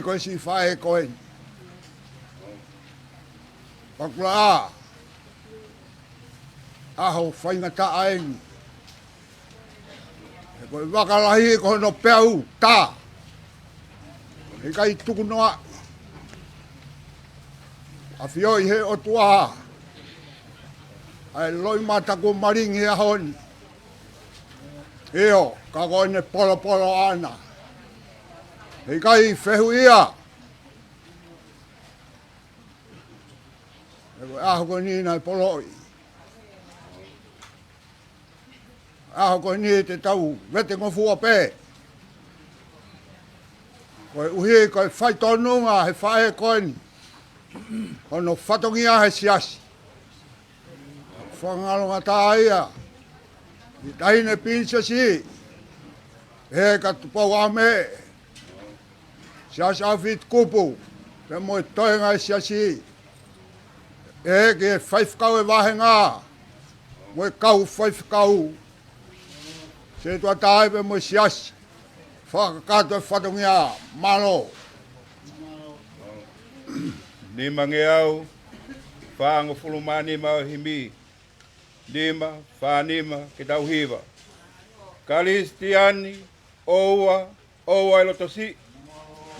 Ko si fae koe. Pakula. Aho whaingata aengi. E koe wakalahi ko no peau tā. E kai tuku noa. A fioi he o tua. Ai loi mata ko maringi a honi. Eo, ka koe ne polo polo ana. E kai whehu ia. E koe aho koe ni nai poloi. Aho koe ni te tau wete ngofua pē. Koe uhi koe whai tonunga he whae koe ni. Kono whatongia he siasi. Whangalonga tā ia. I tahine pinsa si. E ka tupau ame. Siasi awhit kupu. Te moe toenga e siasi. E ke whaifkau e wahenga. Moe kau whaifkau. Se tua tae pe moe siasi. Whakakato e whatongia malo. Ni mange au, whaango fulumani mau himi. Lima, whanima, ke tau hiva. Kalistiani, oua, oua e lotosi.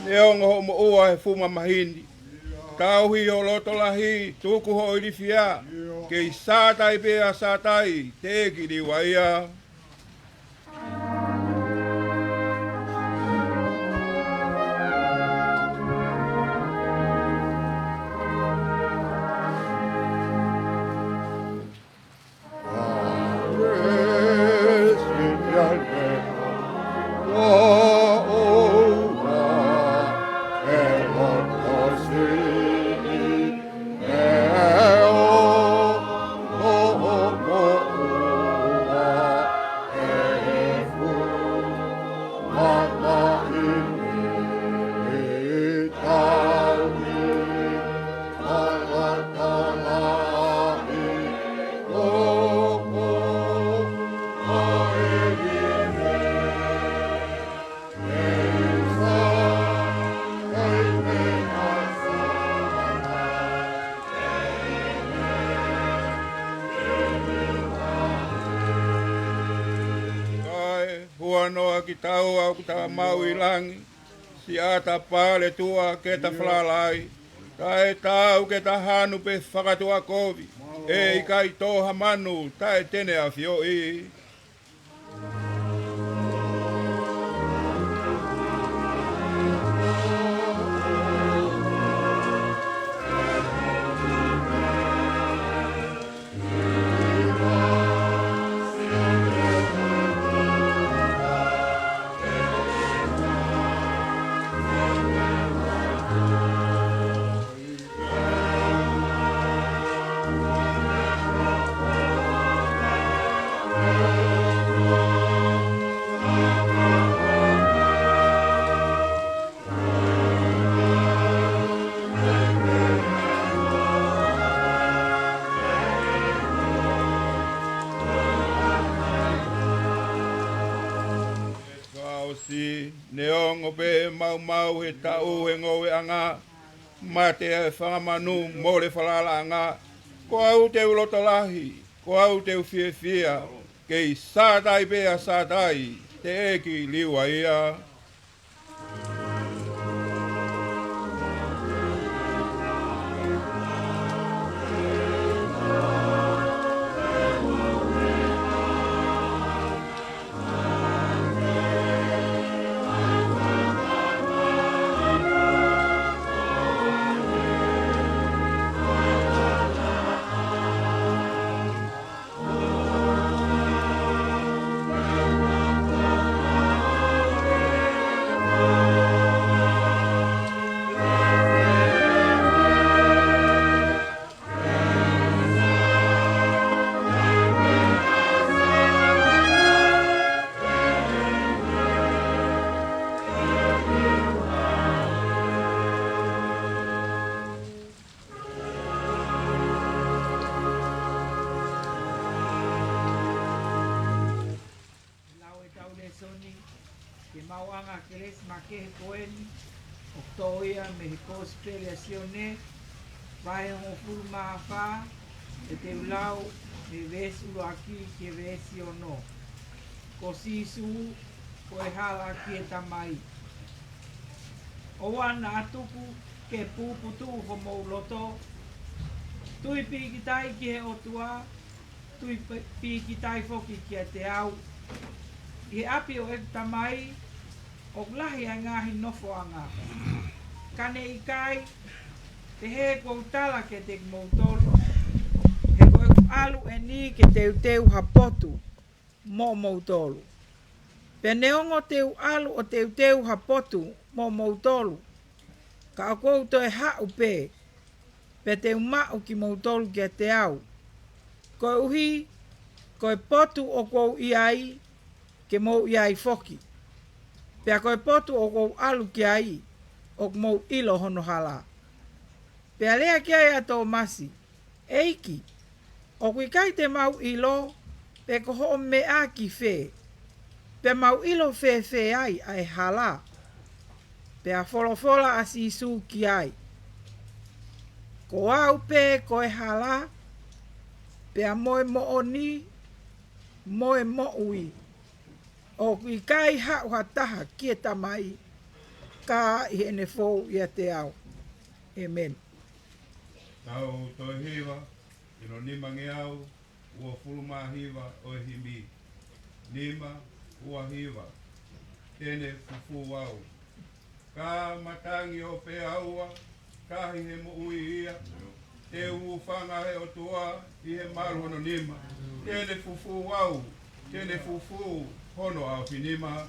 Neongo ho mo oua he fuma mahini. Tau hi o loto lahi, tuku ho ilifia. Ke sātai pea sātai, teki li waia. Noa ki tau au ki tawa mau I langi, si ata pale tua ke ta whalalai, tae tau ke ta hanu pe whakatua kovi, e I kai toha manu, tae tene a fioi. Neongo be mau mau he tau he ngowe anga, mate e whangamanu mole whalala anga, ko au te uloto lahi, ko au te ufie fia, kei sātai bea sātai, te eki liwa ia. Ke mauanga keles ma ke koen Octoia me he cosplay vai o fulu fa e te ulau me vesi ulu aki ke vesi o no. Ko sisu ko e hala ki e tamai. O wana atuku ke puputu ho mou loto. Tui pikitai ki he otua, tui pikitai foki ki a te au. I api o e tamai, o lahi a ngahi nofo anga. Kane i kai, te he kou tala ke te moutolo. He koe alu e ni ke teu hapotu mo moutolo. Pe neongo teu alu o teu hapotu mo moutolo. Ka o kou to e hau pe. Pe te umau ki moutolu ki a te au. Koe uhi, koe potu o kou iai, ke mou iai foki. Pea koe potu o kou alu ki ai, o mou ilo hono hala. Pea lea ki ai ato masi, eiki, o kui kai te mau ilo, pe ko ho me a ki fe. Pe mau ilo fe ai ai hala. Pea folofola asi isu ki ai. Ko au pe ko e hala, pea moe mo oni, moe mo ui. O kui kai hau hataha ki e tamai, ka i ene fou i a te au. Amen. Tau toi hiwa, ino nima nge au, ua fuluma hiwa o e himi. Nima, ua hiwa, tene fufu wau. Ka matangi o pe aua, kahi he mo ui ia, te uwhanga he o tua, i he maru hono nima. Tene fufu wau, tene fufu hono au finima.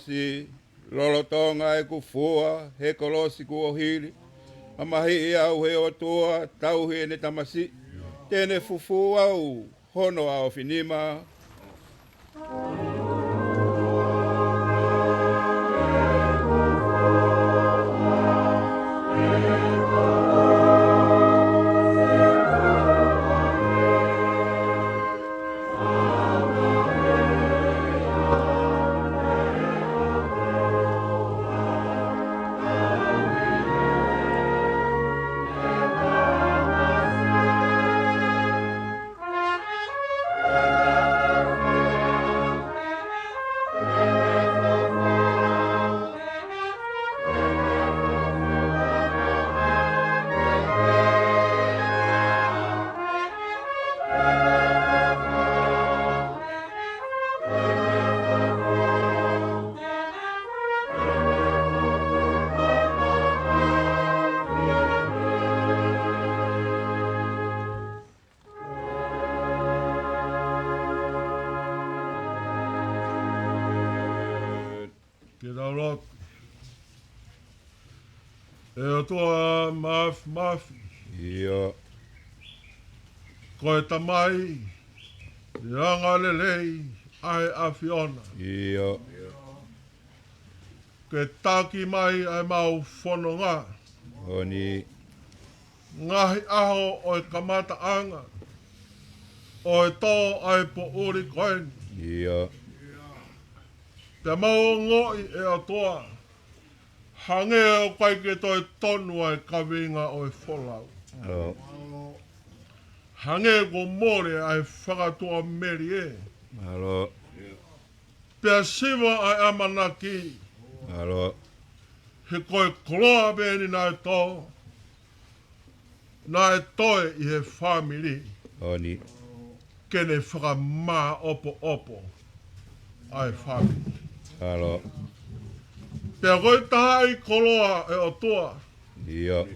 Si lolo Tonga e kufua, he kolosi ku ohili, amahi i au he o tua, tau he ne tamasi, tene fufu au, hono au finima. raurotu. E o toa mafi. Ia. Koe tamai. Ranga lelei. Ai awhiona. Ia. Ke taki mai ai mau whanonga. Oni. Ngahi aho o e kamata anga. O e tō ai po uri koeni. Ia. Te mau ngoi e o toa. Hange o kai ke toi tonu ai kawinga o e wholau. Oh. Hange ko more ai whakatua meri e. Alo. Pea siwa ai amanaki. Alo. He koe kloa beni nai tō. Nai toi i he whamiri. Oni. Kene whakamā opo. Ai whamiri. Alo. Pea koe taha i koloa e o toa. Ia.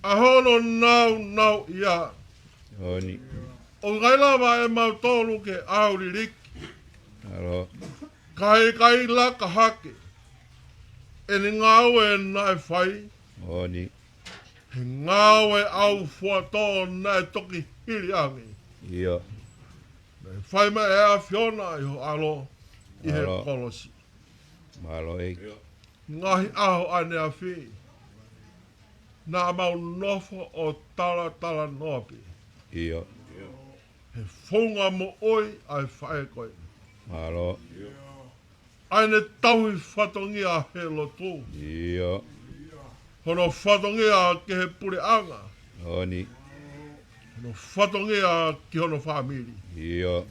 Ahono nau ia. Oni. O ngailawa e mau tōru ke auri riki. Alo. Kai laka hake. E ni ngāu e nai whai. Oni. He ngāu e au fuatō nai toki hiri angi. Ia. Nei whai mai e a whiona i ho alo i he Alo. kolosi. Malo e. Ngahi aho ane a whi. Nā mau nofo o tala nopi. Ia. He whunga mo oi ai whae koe. Malo. Aine tauhi whatongi a he lotu. Ia. Hono whatongi a ke he Puleʻanga. Oni. Hono whatongi a ki hono whamiri. Ia.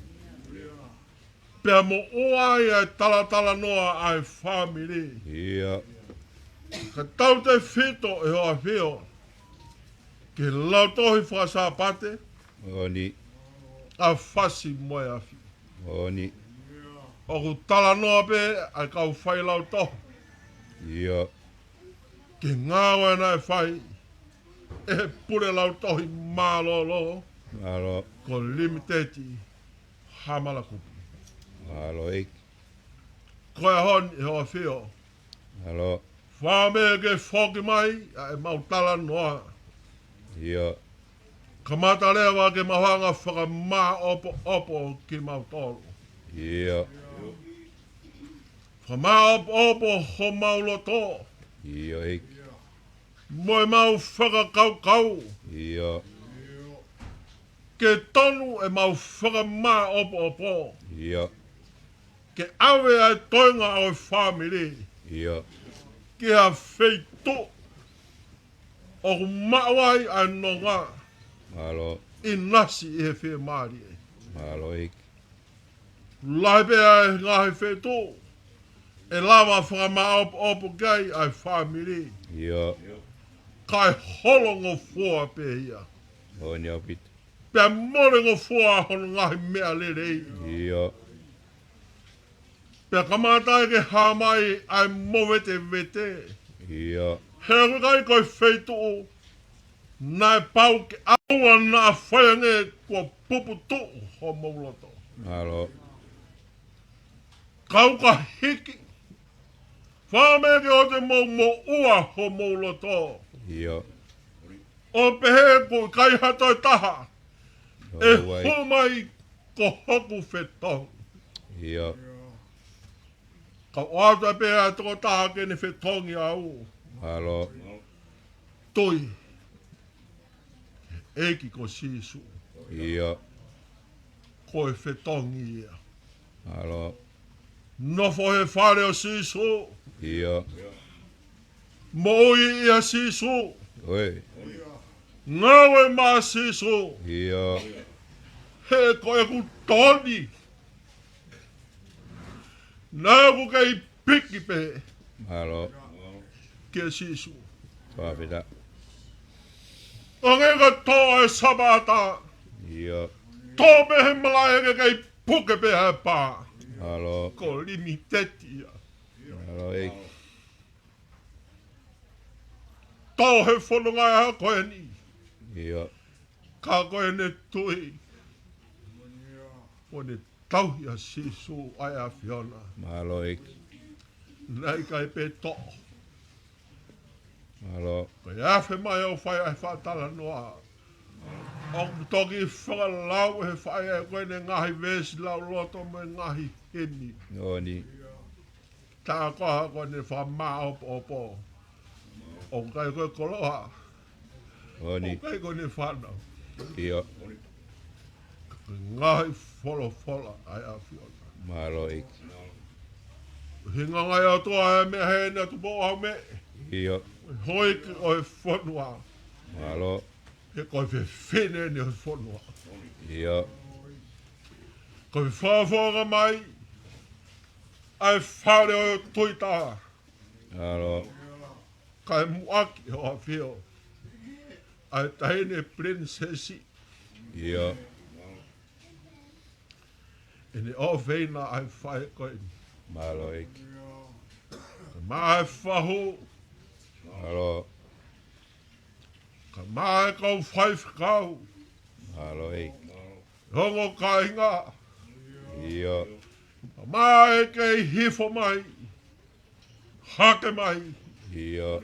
Pea mo oai ai tala noa ai whamiri. Ia. Ka tau te whito e hoa whio. Ke lautohi whakasapate. Oni. A Fasi moe a whi. Oni. O ku tala noa pe ai kau whai lautohi. Ia. Ke ngāwe nai whai. E pure lautohi mālolo. Malo. Ko Limiteti. Hamala kupu. Malo e. Koe hon e hoa whio. Malo. Whame ke whoki mai ai mautala noa. Ia. Kamata lewa ke mahanga whakamā opo ki mautoro. Ia. Whamā opo ho mauloto. Ia e. Moe mau whakakau. Ia. Ke tonu e mau whakamā opo. Ia. Ke awe ai toinga o e whamiri. Ia. Ke a wheito. O ku mawai ai nonga. Malo. I nasi i he whea maari e. Malo e. Laipe ai ngahi wheito. E lava whakamā opo gai ai whamiri. Ia. Kai holongo fua pe ia. Oni au pit. Pea morengo fua hono ngahi mea lerei. Ia. Pea kamatai ke hamai ai mowete vete. Ia. He kai koe wheito. Nai pau ke aua na whayange kua pupu tu ho mauloto. Malo. Kau ka hiki. Whameke o te mo ua ho mauloto. Ia. O pehe ko kai hatoi taha. E Wai. humai ko hoku whetong. Ia. Ka oata pehe a toko taha kene whetongi au. Malo. Toi. Eki ko sisu. Ia. Ko e whetongi ia. Malo. Nofo he whare o sisu. Ia. Moi ia sisu. Oi. Ngawe ma sisu. Ia. He ko e ku toni. Nā ku kei piki pe. Malo. Ke sisu. Whawhita. O nge ka tō e sabata. Ia. Tō me he malai ke kei puke pe he pā. Malo. Ko limiteti ia. Malo e. Tō he whanongai ha koe ni. Ia. Ka koe ne tui. O ne tauhi a sisu ai a whiona. Malo e. Nai kai pe to. Malo. Kai afe mai o whai ai whatala noa. O toki whakalau he whai ai koe ne ngahi vesi lau loto me ngahi heni. Oni. Tā koha koe ne whamā opo. O kai koe koloha. Oni. O kai koe ne whanau. Ia. Ngahi whola ai a whiona. Malo ik. Hinga ngai o toa e mea he na tu boa me. Ia. Hoi ki o e whanua. Malo. He koe whine ni o e whanua. Ia. Koe whawhonga mai. Ai whare o tuita. Malo. Kai muaki o a whio. Ai tahine princesi. Ia. Ine o veina ai whae koe ni. Malo ik. Mai whahu. Malo. Ka mai kau whai whikau. Malo ik. Hongo ka inga. Ia. Ka mai kei hifo mai. Hake mai. Ia.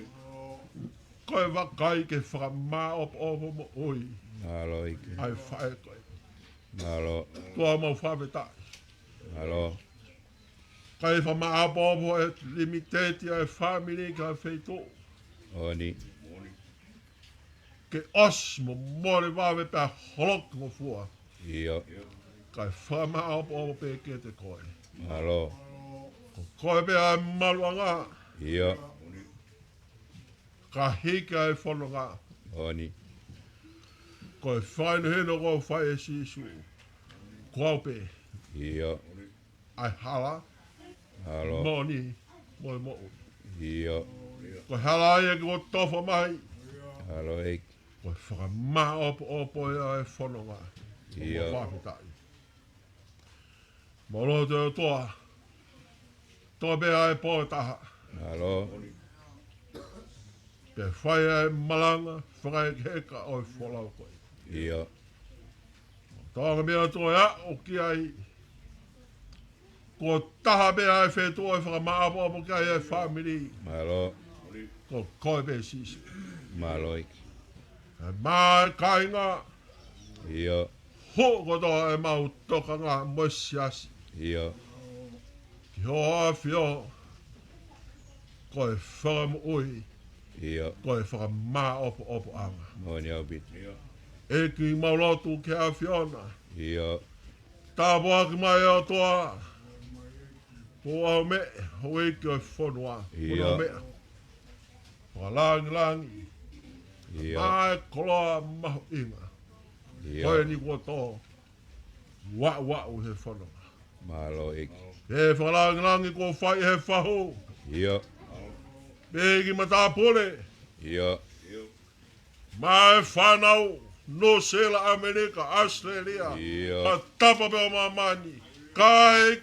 Koe wakai ke whakamā opo mo oi. Malo ik. Ai whae koe. Malo. Tua mau whawetai. Malo. Kai whamā opo e limiteti ai whamiri ka wheito. Oni. Ke os mo more wawe pe holok mo fua. Ia. Kai whamā opo pe ke te koe. Malo. Ko koe pe ai maluanga. Ia. Ka hiki ai whanonga. Oni. Koe whainu heno ko whai e sisu. Kuaupe. Ia. Ai hala. Malo. Moni. Moi. Ia. Koe hala ai e ko tofa mai. Malo ik. Koe whakamā opo e ai whanonga. Ia. Whawhitai. Molo te toa. Toa be ai pōtaha. Malo. Pe whai ai malanga. Whakai heka o e wholau koe. Ia. Tāga mea toa ea o ki ai. Ko taha be ai whetua e whakamā opo ki ai e whamiri. Malo. Ko koe be sisi. Malo ik. E mā kainga. Ia. Ho ko toa e mau toka ngā moisiasi. Ia. Ki hoa whio. Ko e whakamu ui. Ia. Ko e whakamā opo anga. Oni au bit. E ki maulotu ki a whiona. Ia. Tāpua ki mai o toa. Ko au me. Hoi ki o whanua. Ia. Langi. Ia. Mai koloa mahu inga. Koe Ia. ni kua tō. Wa u he whanua. Malo ik. He whakalangi ko whai he whahu. Ia. Pēki mata pole. Ia. Mai whanau. No Sela Amerika, Australia. Ia. Ka tapa pe o mamani. Kai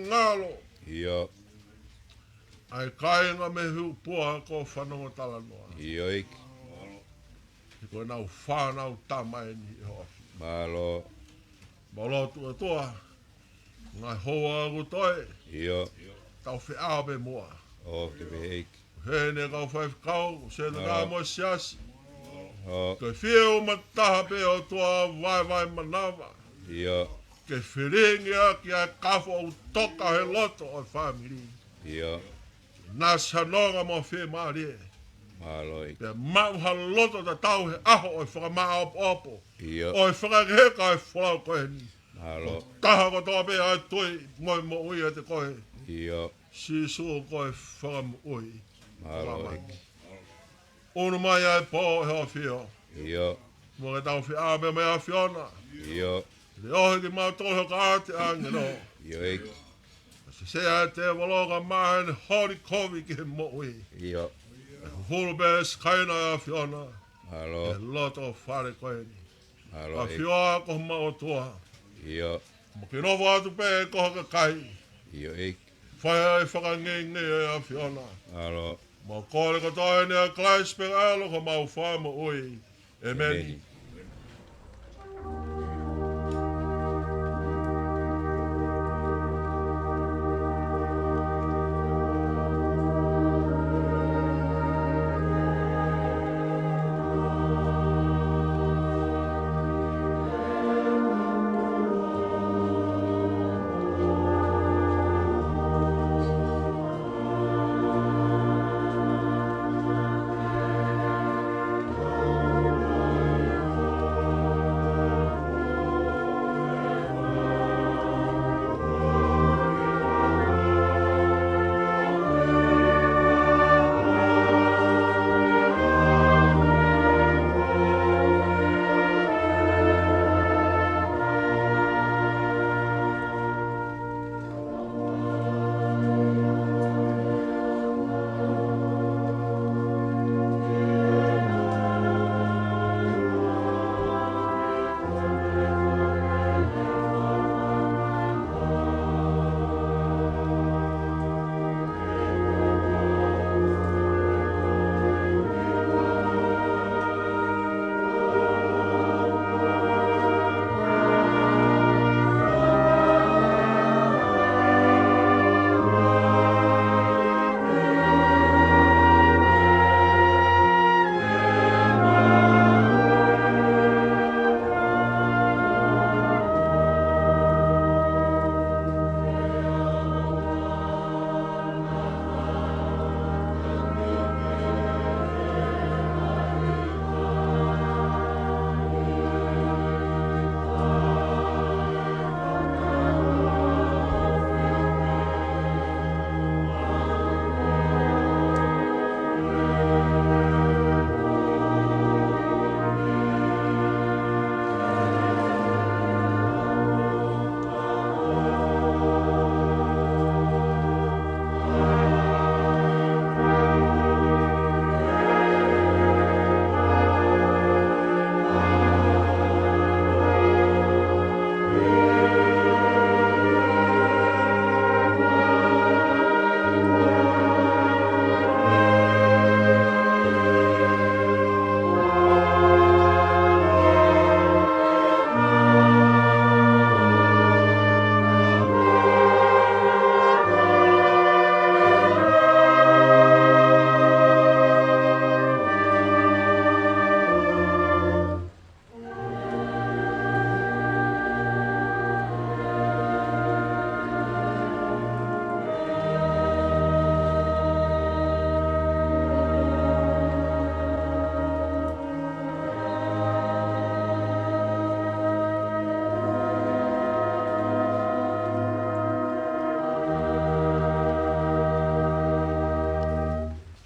ngalo. Ia. Ai kai ngā me hu pua ko whanau tala noa. Ia ik. I koe nau whanau tamai ni ho. Malo. Malo tua toa. Ngai hoa aku toi. Ia. Tau whi awe mua. O ke be ik. He ne kau whai kau. Se na ngā mo siasi. O. Koe whiu mataha pe o toa vai manawa. Ia. Ke whiringi a ki a kafo au toka he loto o whamiri. Ia. Nā sanonga mo whi maari. Malo ik. Pe mau ha loto ta tau he aho o whakamā opo. Ia. O whakakeheka e whalau koe ni. Malo. Taha ko toa pe ai tui Moimoi e te koe. Ia. Sisu koe whakamu ui. Malo ik. Ono mai ai pō he o whio. Ia. Mo ke tau whi awe me a whiona. Ia. Le ohe ki mau toho ka ate angelo. Ia ik. Se ai te waloga mai ni hori kovi ki he mo ui. Ia. Hulu be skaina a whiona. E Malo. loto whare koe ni. A Malo ik. whioa ko mau toa. Ia. Mo ki novo atu pe ko ka kai. Ia ik. Whai ai whakangengi e a whiona. Malo. Mo kore ko toi ni a klais pe alo ko mau whama ui. Amen.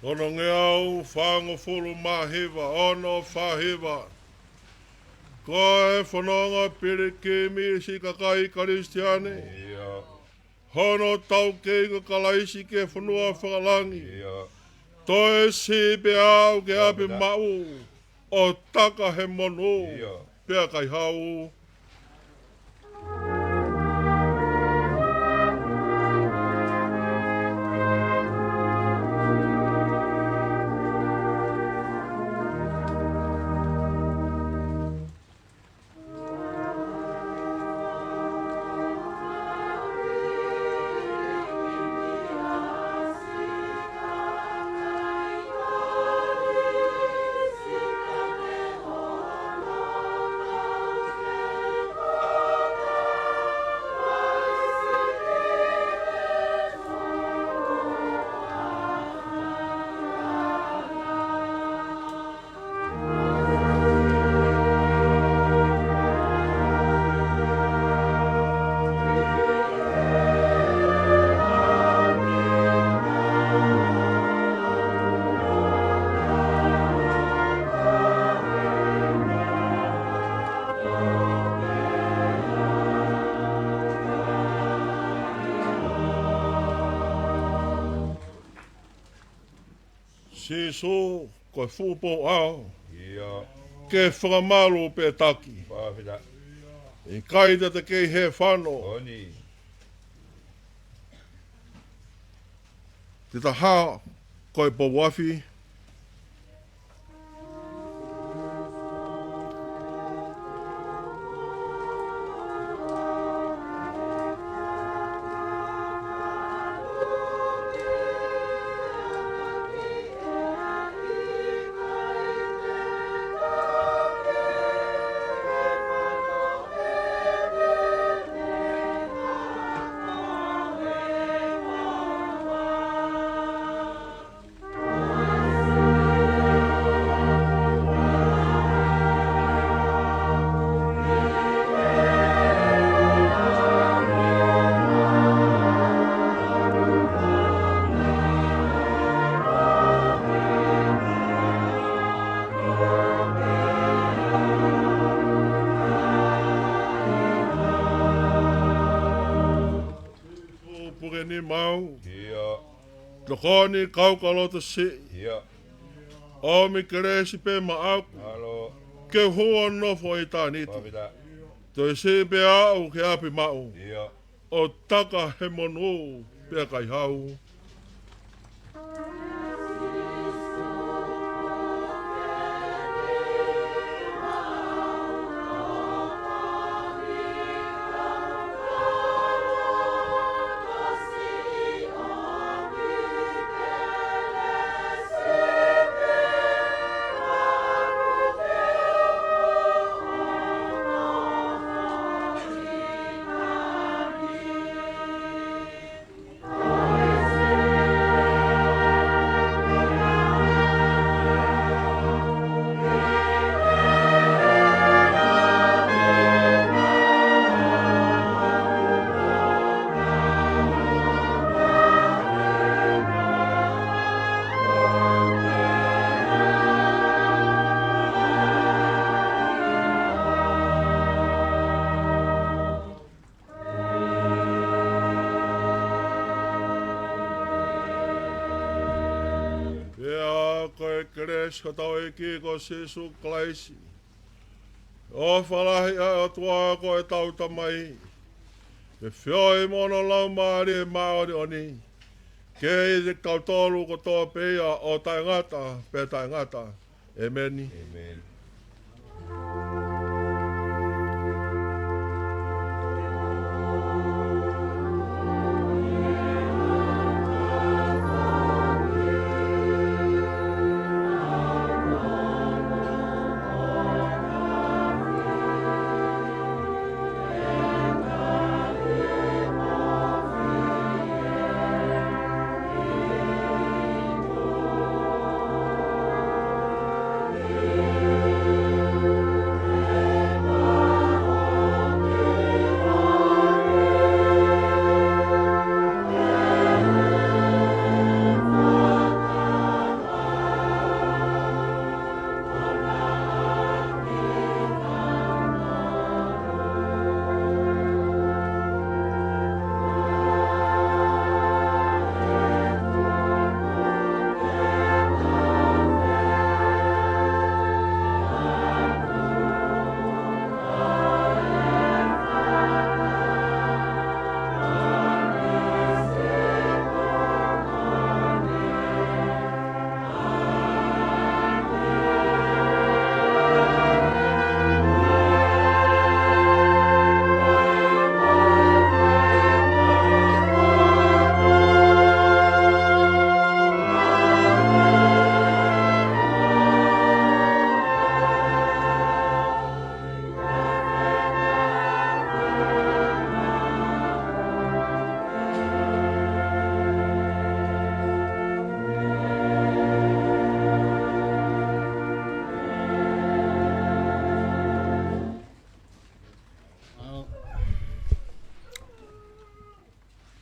Ono ngeau whango fulu mahiwa, ono whahiwa. Koe whanonga pere kemi si kakai karistiane. Ia. Hono tau keinga kalaisi ke whanua whakalangi. Ia. Toe si pe au ke ape mau. O taka he mono. Ia. Pea kai hau. Siso, koe fupo au. Ia. Ke whakamalu pe taki. Pāwhita. I kaita te kei he whano. Oni. Te taha, koe po wafi. Puke ni mau. Ia. Tokoni kau kalota si. Ia. O mi keresi pe maaku. Alo. Ke hoa nofo i tāniti. Pāwhita. Toi se pe au ke api mau. Ia. O taka he mono pea kai hau. Keres katau e ki ko Jesu Klaisi. O whalahi a atua ko e tau tamai. Me whio e mono lau maari e maori oni. Ke i te kautolu ko toa peia o taingata pe taingata. Emeni. Amen. Amen.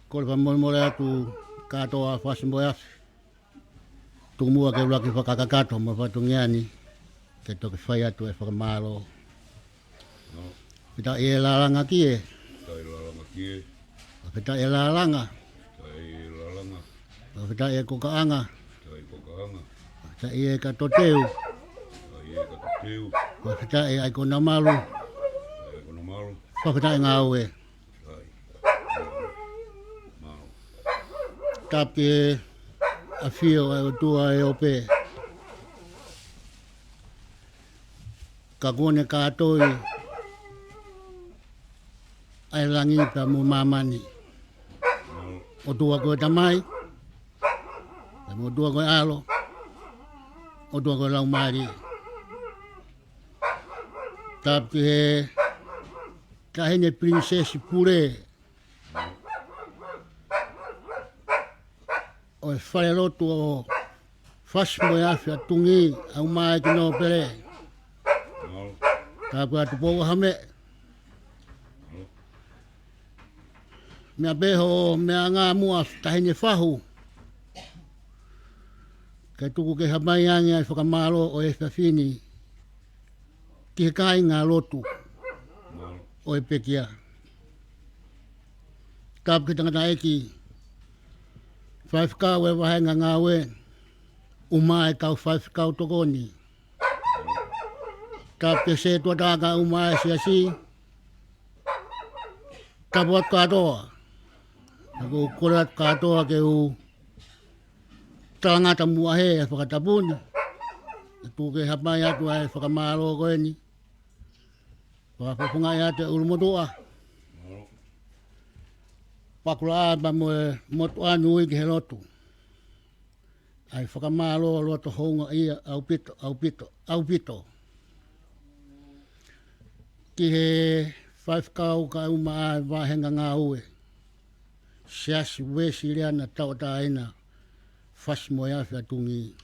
Ko le Moimoi atu katoa Fasi mo afi. Tumua ke laki whakakakato mo whatungiani ke toki whai atu e whakamalo. Pita e lalanga ki e. Pita e lalanga. Pita e kokaanga. Pita e katoteu. Pita e aikona malu. Pita e ngāue. Tapi e a fio e o tua e ope. Ka kone kātoi ai langi pa mo mamani. O tua koe tamai. O tua koe alo. O tua koe laumari. Tapi e ka hene prinsesi pure. O e Failotu o Fasi mo afi a Tungi au mai ki no pere. Ka kua tu pou hame. Mea beho mea ngā mua tahine whahu. Kai tuku ke hamai angi ai whakamalo o e whawhini. Ki he kai ngā lotu o e pekia. Kapu ki tangata eki. Whaifkau e wahenga ngā we. Umai kau whaifkau tokoni. Kapu ke se tuataka umai siasi. Kapu at katoa. Ako kore at katoa ke u talangata muahe e Fakatapuni. Tu ke hapai atu ai whakamaro koe ni. Whakapungai atu e urumotua. Pakula ba mo motu anu i ke lotu. Ai whakamaro loto honga ia au pito. Ki he whaifkau ka uma ai wahenga ngā ue. Siasi wesi rea na tau taina. Fasi mo afi a Tungi.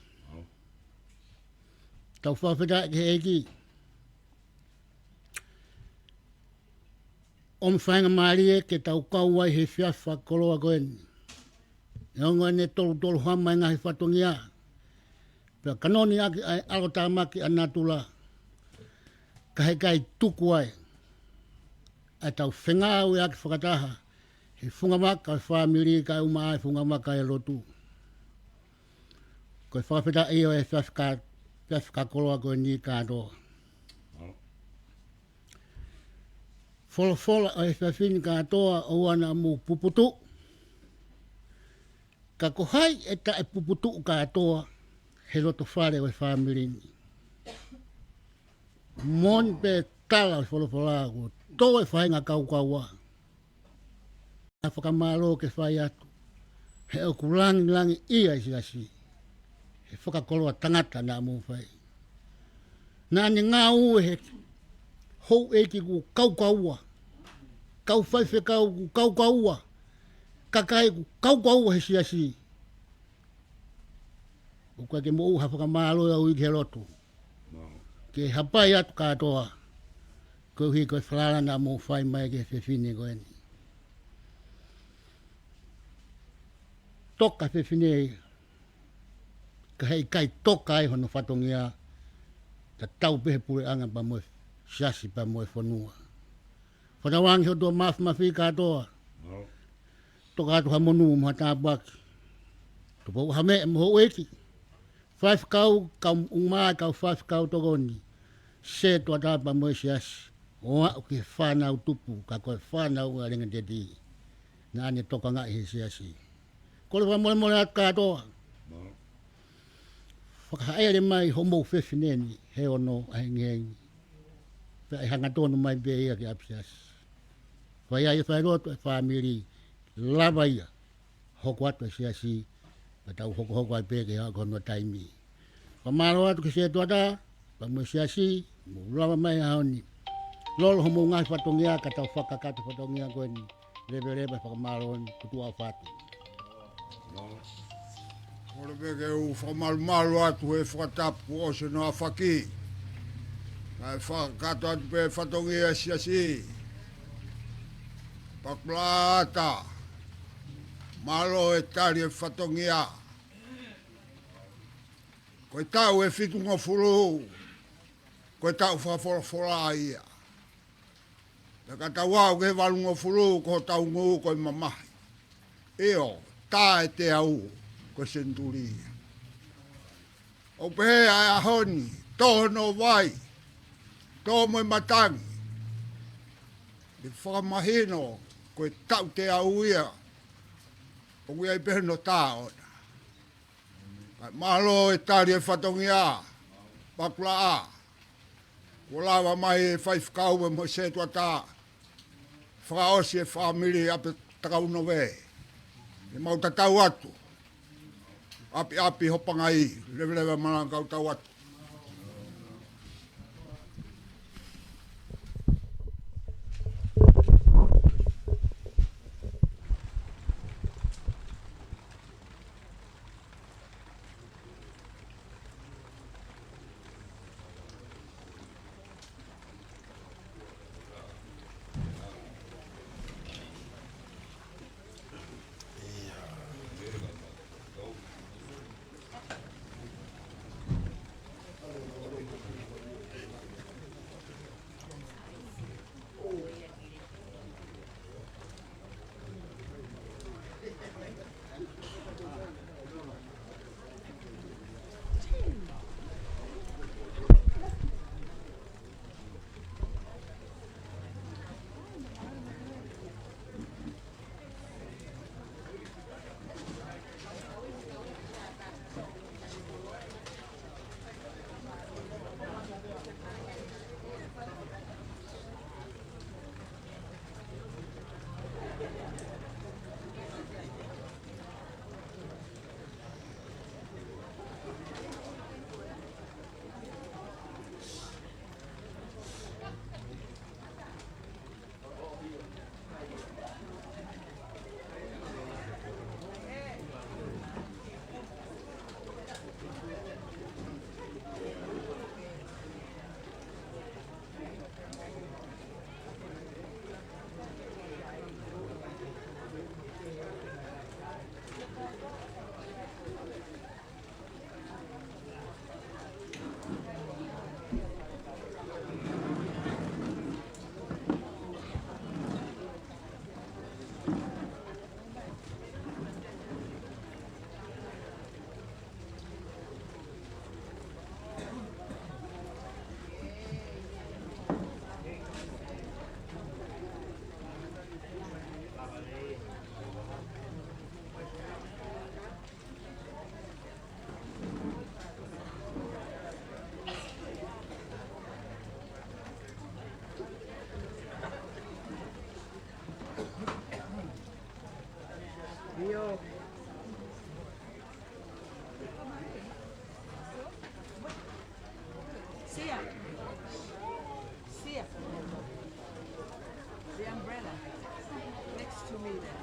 Tau whawhita ke eki. Om whainga maari e ke tau kauai he whiawha koloa koeni. E ongo ene tolu hamai ngahi whatongia. Pea kanoni aki ai alotamaki anatula. Ka he kai tuku ai. Ai tau whengau e aki whakataha. He whungamaka e whamiri kai uma ai whungamaka e lotu. Koe whawhita iyo e whiawha koloa koeni kātoa. Fola o e whawhini kātoa o ana mu puputu. Ka kohai e ta e puputu kātoa he roto whare o e whamirini. Moni pe tala o fola ko tō e whainga kaukaua. A whakamaro ke whai atu. He o kulangi ia isi asi. He whakakoloa tangata nā mō whai. Nā ni ngā ue he hou eki ku kaukaua. Kau whaiwhe kau ku kaukaua. Kakai ku kaukaua he siasi. O kwa ke mo uha whakamaro au i ke lotu. Ke hapai atu kātoa. Ko hi koe whalala nā mō whai mai ke whewhine koe ni. Toka whewhine ka hei kai toka ai hono whatongia. Ta tau pehe Puleʻanga pa moe siasi pa moe whanua. Whatawangi ho tua mafi kātoa. Toka atu ha monu mo hata abuaki. Tupo hame e moho eki. Whaifkau kau umai kau whaifkau tokoni. Se tua tāpa moe siasi. Oa uki whanau tupu. Ka koe whanau a Limiteti. Nā ane toka ngai he siasi. Kole whamole atu kātoa. Whakahaere mai homo whewhineni. He ono ahengi. Pea hanga tonu mai bea ia ki apsiasi. Whai ai Failotu e whamiri lava ia. Hoko atu e siasi. Pa tau hoko ai peke hako hono taimi. Whamaro atu ki se tuata. Pa mo siasi. Mo lava mai haoni. Lolo homo ngai whatongia ka tau whakakatu whatongia koeni. Lebe whakamaro ni kutua whatu. Ora peke u whamalu atu e whakatapu o se noa whaki. Ai whakatu atu pe whatongia siasi. Paklata. Malo e tari e whatongia. Koe tau e whitunga furu. Koe tau whawhora ia. Na ka tau au ke walunga furu ko tau ngu koe mamahi. Eo, tā e te au ko senturia. O pehe ai ahoni, tohono vai, tō moe matangi. Ni whakamahino koe tau te au ia. O ngui ai pehe no tā ona. Malo e tari e whatongia, pakula a. Ko lawa mai e whaifkau e mo se tua tā. Whakaosi e whamiri ape Takaunove. E mau tatau atu. Api hopanga i. Lewe mana kau tau atu. Io Sia. Sia. The umbrella next to me there.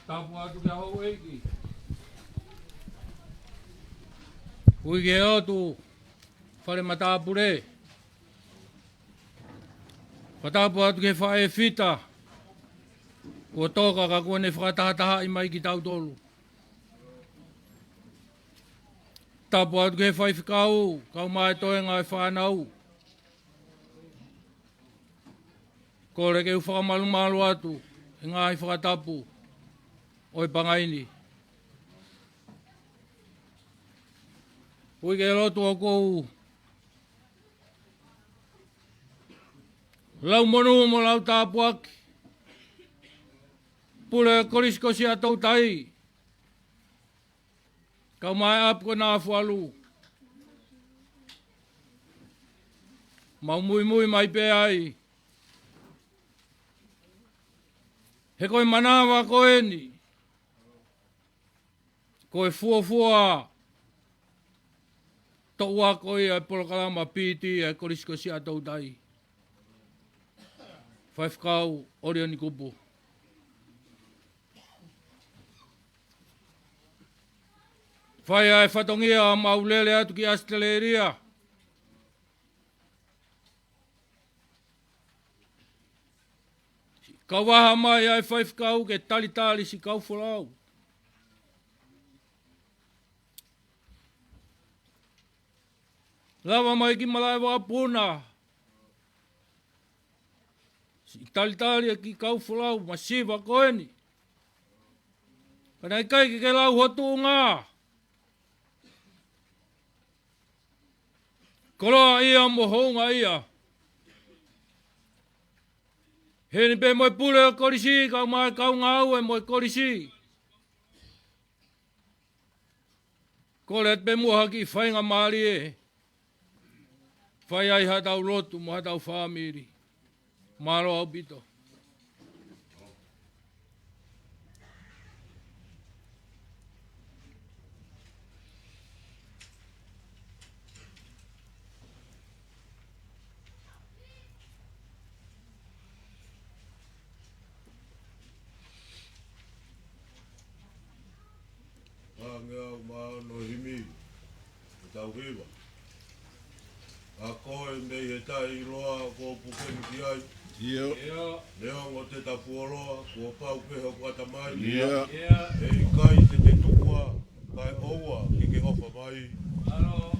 Tapu atu kia hou eiki. Ui ke otu whare matapure. Whatapu atu ke whae whita. Kua tōka ka kua ne whakatahataha i mai ki tau tolu. Tapu atu ke whae whikau, kau mai toenga e whanau. Ko re ke whakamalu malu atu, e ngā i whakatapu, o i pangaini. Ui ke lotu o kou. Lau monu mo lau tapu aki. Pule koriskosi a tau tai. Kau mai apu ko nā fualu. Mau mui mai pe ai. He koe manawa koe ni. Koe fua. Toua koe ai polokalama piti ai koriskosi a tau tai. Whaifkau orio ni kupu. Whai ai whatongia a maulele atu ki Asteleria. Kau waha mai ai whaifkau ke talitali si kau whalau. Lava mai ki malai wapuna. Si talitali ki kau whalau masiva koeni. Kanai kai ke lau hotu ngā. Koloa ia mo honga ia. Heni pe moi pule o korisi, kau mai kau ngau e moi korisi. Kole pe mua ki whainga maari e. Whai ai hatau lotu, mo hatau whamiri. Maro au pito. Ngau mau no himi, tau hiwa. A koe mei he tai loa ko pukeni ki ai. Ia. Leo ngo te tapuoloa, ko pau peho kua tamai. Ia. Hei kai te tukua, kai oua ki ke ofa mai. Alo.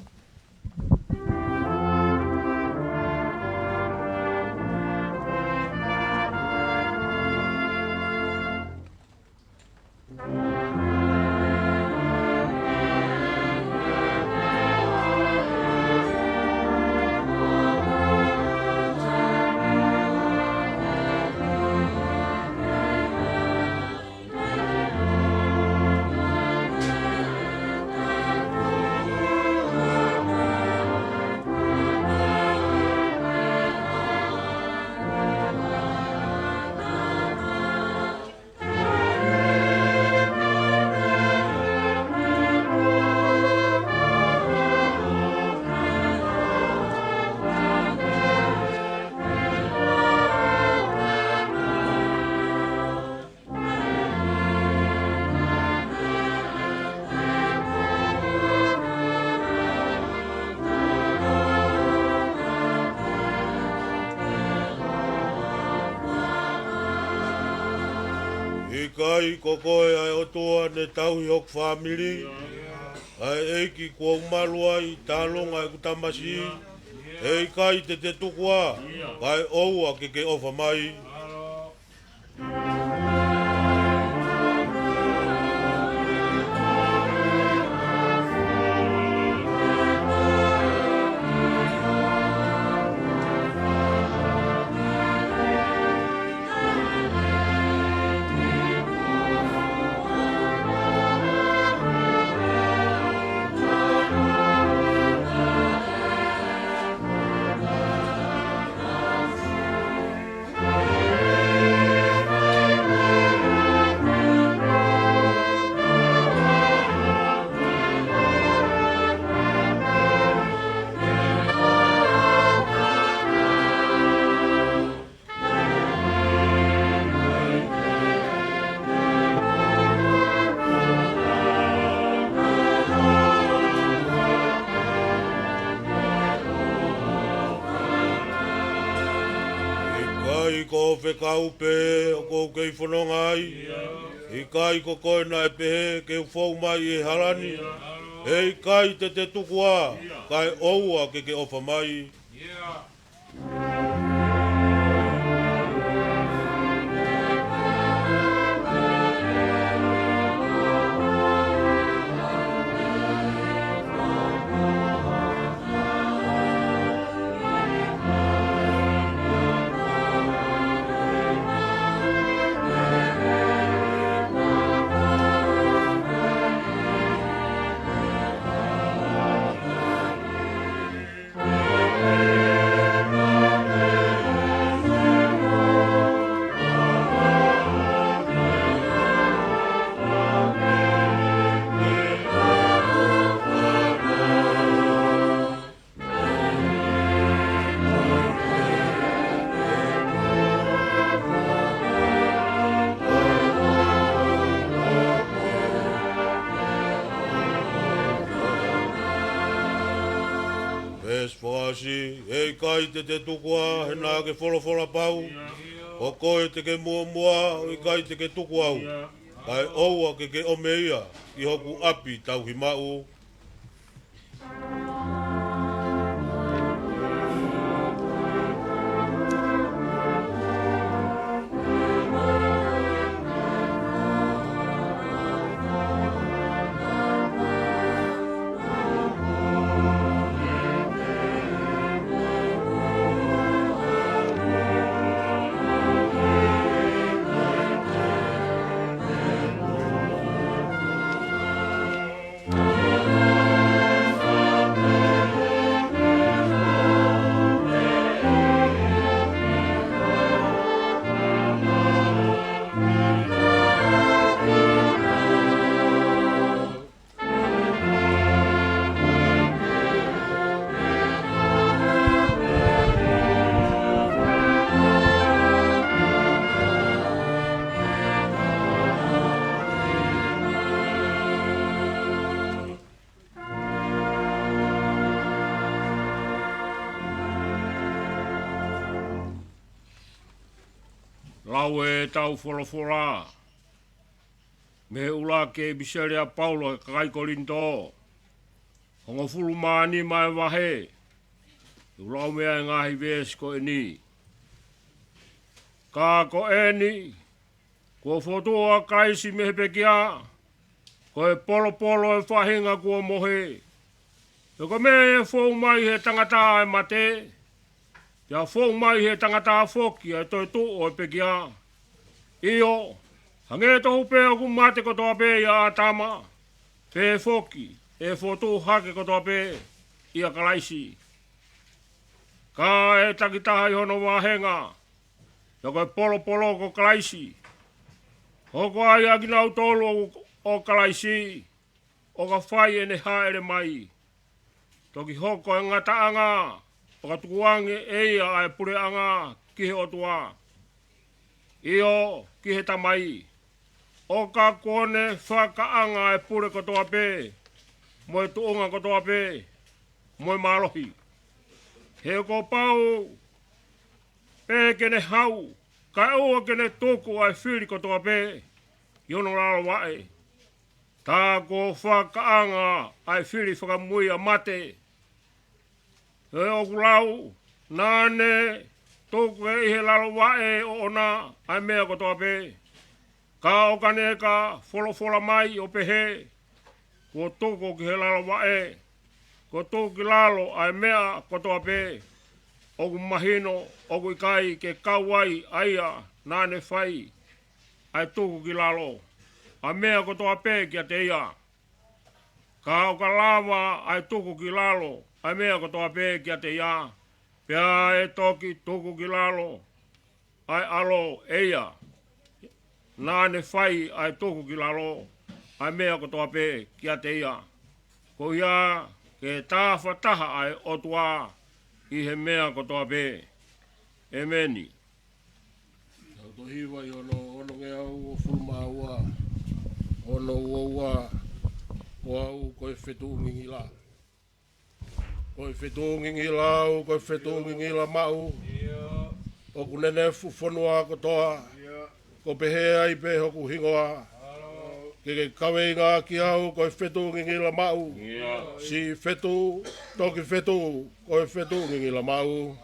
Kai kokoe ai otoa ne tauhi hok family. Ai eiki kua umalua i tālonga e kutamasi. Hei kai te tukua. Kai oua ke ofa mai. Yeah. Kai ko whekau pe o kou kei whanongai. I kai ko koe na e pehe ke whau mai e harani. Hei kai te tukua, kai oua ke ofa mai. Fasi, hei kai te tukua, he nā ke wholofola pau. O koe te ke mua, i kai te ke tuku au. Kai oua ke omeia, i hoku api tau hi mau. Lau e tau wholofola. Me ula ke biserea Paula kai kolinto. Hongo fulu maani mai wahe. Ulau mea ngahi ves ko eni. Ka ko eni. Ko fotua kaisi mehe pekia. Ko e polo e whahinga kua mohe. Ko me e fōu mai he tangata e mate. Ia fōu mai he tangata foki e toi tu o e pekia. Io, hange tohu pe o ku mate ko toa pe ia atama. Pe foki, e fotu hake ko toa pe ia kalaisi. Ka e takitaha i hono wahenga. Ia koe polo ko kalaisi. Hoko ai aginau tolu o kalaisi. O ka whai e ne haere mai. Toki hoko e ngataanga. O ka tukuange eia ai Puleʻanga ki he otua. Io ki he tamai. O ka kone whakaanga e pure kotoa pe. Moe tuunga kotoa pe. Moe malohi. He ko pau. Pe kene hau. Ka ua kene tuku ai whiri kotoa pe. Iono lalo wae. Tā ko whakaanga ai whiri whakamuia mate. He oku lau, nāne, tōku e ihe lalo wae o ona, ai mea kotoa pe. Ka o kane ka wholofola mai o pehe, ko tōku ki he lalo wae, ko tōku lalo ai mea kotoa pe. Oku mahino, oku ikai ke kauai aia, nāne whai, ai tōku ki lalo, ai mea kotoa pe kia te ia. Ka o ka lava ai tōku ki lalo, ai mea kotoa pe kia te ia. Pea e toki tuku ki lalo. Ai alo eia. Nāne whai ai tuku ki lalo. Ai mea kotoa pe kia te ia. Ko ia ke tāwhataha ai otua. I he mea kotoa pe. E meni. Tau hiwa i ono nge au o fulma ua. Ono ua. O au koe whetu ngingi la. Koe whetu ngingi lau, koe whetu ngingi la mau. O kunene fufonua kotoa. Ko pehea i pe hoku hingoa. Ke kawe ngā ki au koe whetu ngingila mau. Si whetu, toki whetu, koe whetu ngingila mau.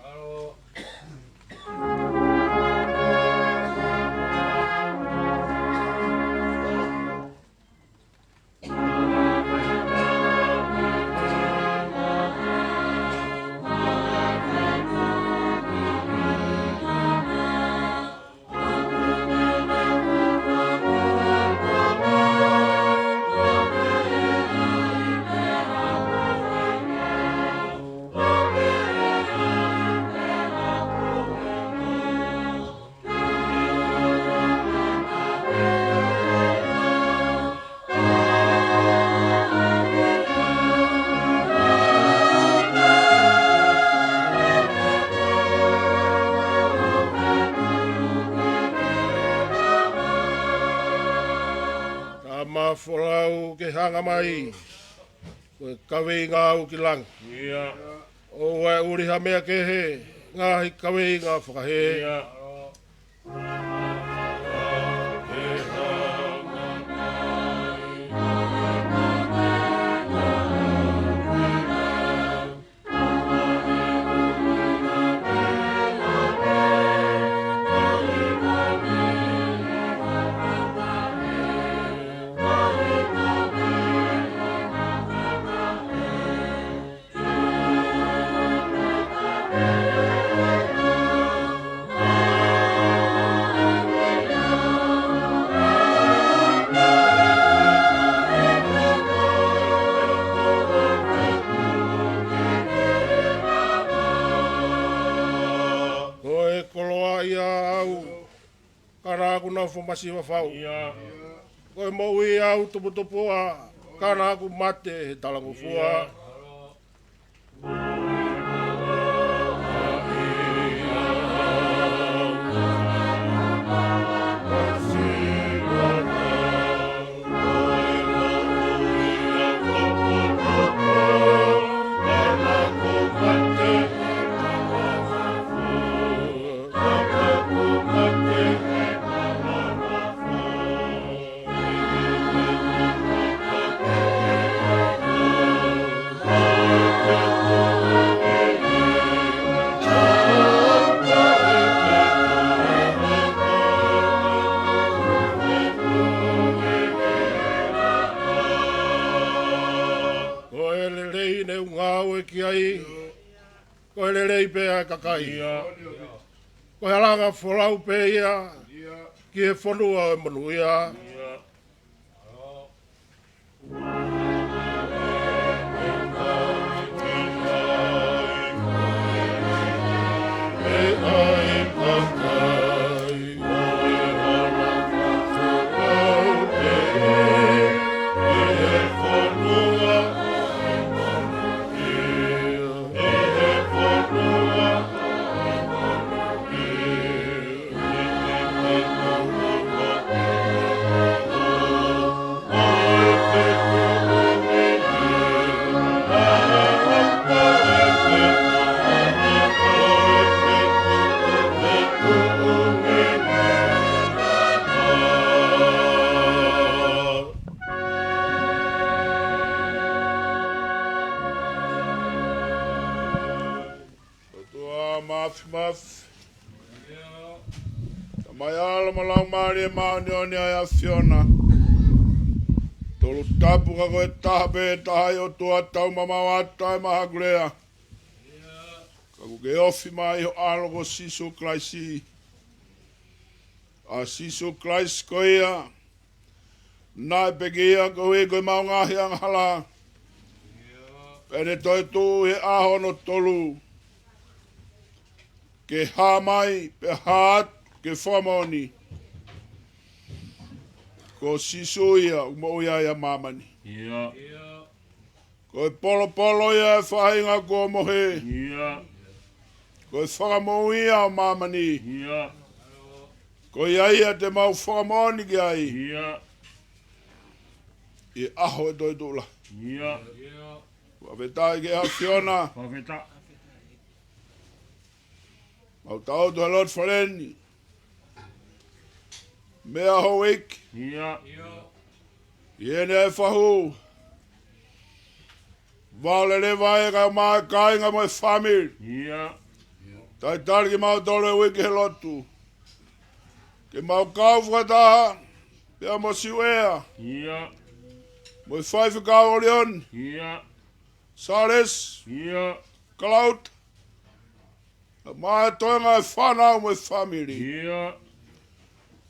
Folau ke hanga mai, koe kawe ngā au ki lang. O wai uri ha mea ke he, ngā hi kawe ngā whakahe. Kuna fomasi wafau. Koe maui au tuputupua, kana aku mate he talangu fua. Koe lelei pēa kakai. Koe halanga wholau pēia, ki he whanua e manuia. Mauni ai Fiona. Tolu tapu ka koe tahape tahai o tua tau mama wata e maha gulea. Ka kuke ofi mai ho alogo sisu klaisi. A sisu klais koea. Nai pekia koe koe maungahi ang hala. Pene toi tu he aho no tolu. Ke hamai pe haat ke whamoni. Ko sisuia umoia ya mamani. Ko polo ya whahinga ko mohe. Ko whakamoia o mamani. Ko iaia te mau whakamoni ki ai. I aho e toi tula. Wawhetai ke ha Fiona. Mau tau tu halot whaleni. Mea ho ik. Ia. Iene e whahu. Vale le vai ka maa kainga mo e family. Ia. Tai tari ki mau tolo e wiki he lotu. Ke mau kau whakataha. Pea mo siwea. Ia. Mo e whaifu kau olion. Ia. Sales. Ia. Cloud. Maa e toenga e whanau mo e family. Ia.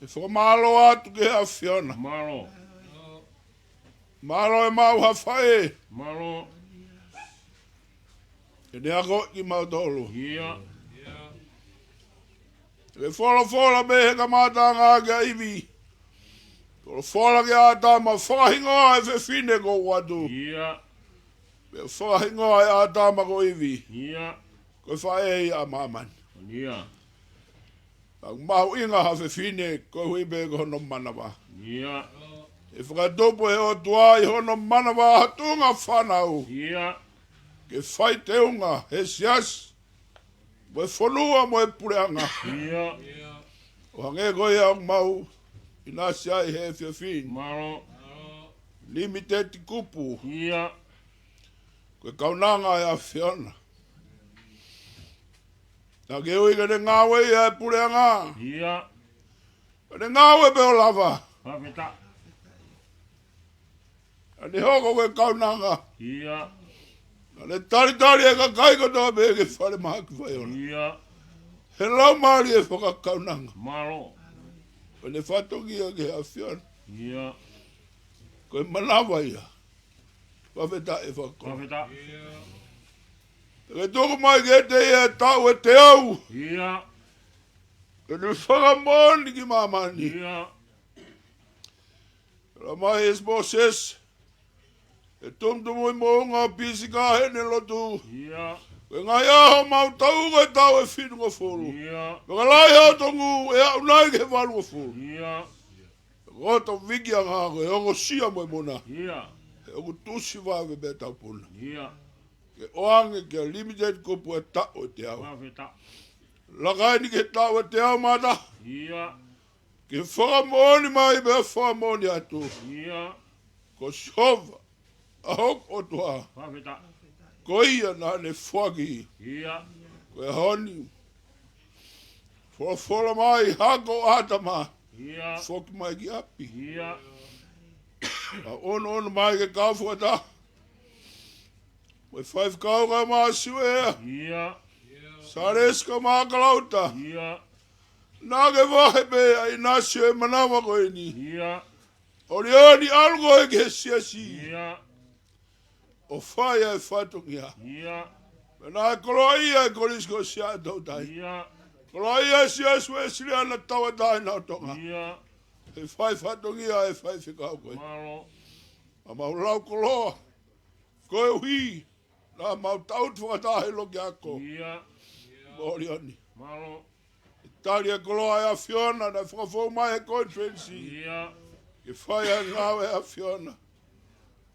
E whakamalo atu ke hea whiona. Malo. Malo e mau hawhae. Malo. E nea ko ki mau tolo. Ia. E whola me he ka mātanga kia iwi. Tolo whola ki ata ma whakahingoa e whine ko watu. Ia. Me whakahingoa e ata ma ko iwi. Ia. Ko whae a maman. Ia. Ang mau inga ha whine ko huibe ko hono manawa. Ia. E whakatopo he o tua i hono manawa hatunga whanau. Ia. Ke whai teunga he sias. Mo e whanua mo e Puleʻanga. Ia. O hange koe au mau. Ina sia i he whiawhin. Malo. Limiteti Kupu. Ia. Koe kaunanga e a whiona. Na ke ui ka ne ngāwe i e Puleʻanga. Ia. Ka ne ngāwe pe o lava. Pawheta. Ka ne hoko koe kaunanga. Ia. Ka ne tari e ka kai kotoa me ke whare maki whai ona. Ia. He lau maari e whaka kaunanga. Malo. Ka ne whatongi a ke a whiona. Ia. Koe manawa ia. Pawheta e whakona. Pawheta. Ka toko mai ke te e tau e te au. Ia. Ka ne whakamoni ki mamani. Ia. Ka mai es Moses. E tumtumu i mounga pisi ka hene lotu. Ia. Koe ngai aho mau tau koe tau e whinu ko fulu. Ia. Ka lai hao tongu e au nai ke walu ko fulu. Ia. Roto viki a ngā koe, ongo sia mo e mona. Ia. E ongo tusi wawe me tau puna. Ia. Ke oange ke limited kupu e tau e te au. Pawheta. Lakai ni ke tau e te au mata. Ia. Ke whakamoni mai me whakamoni atu. Ia. Ko sova. A hok o tua. Pawheta. Ko ia na ne whaki. Ia. Ko e honi. Whola mai hako atama. Ia. Whoki mai ki api. Ia. A ono mai ke kauwhata. Mai whaif kau ka maa siwea. Ia. Sares ka maa kalauta. Ia. Nā ke wahe pe ai nasio e manawa koe ni. Ia. Orioni algo e ke siasi. Ia. O whaia e whatungia. Ia. Nā e koloa ia e korisko sia e tautai. Ia. Koloa ia siasu e siri ana tawa tai nao tonga. Ia. E whai whatungia e whai whikau koe. Malo. A mau lau koloa. Koe hui. Nā mau tautu whakatahe loki ako. Ia. Orioni. Malo. Tari e koloa e a Fiona na whakafou mai e conference. Ia. Ke whai a ngāwe a Fiona.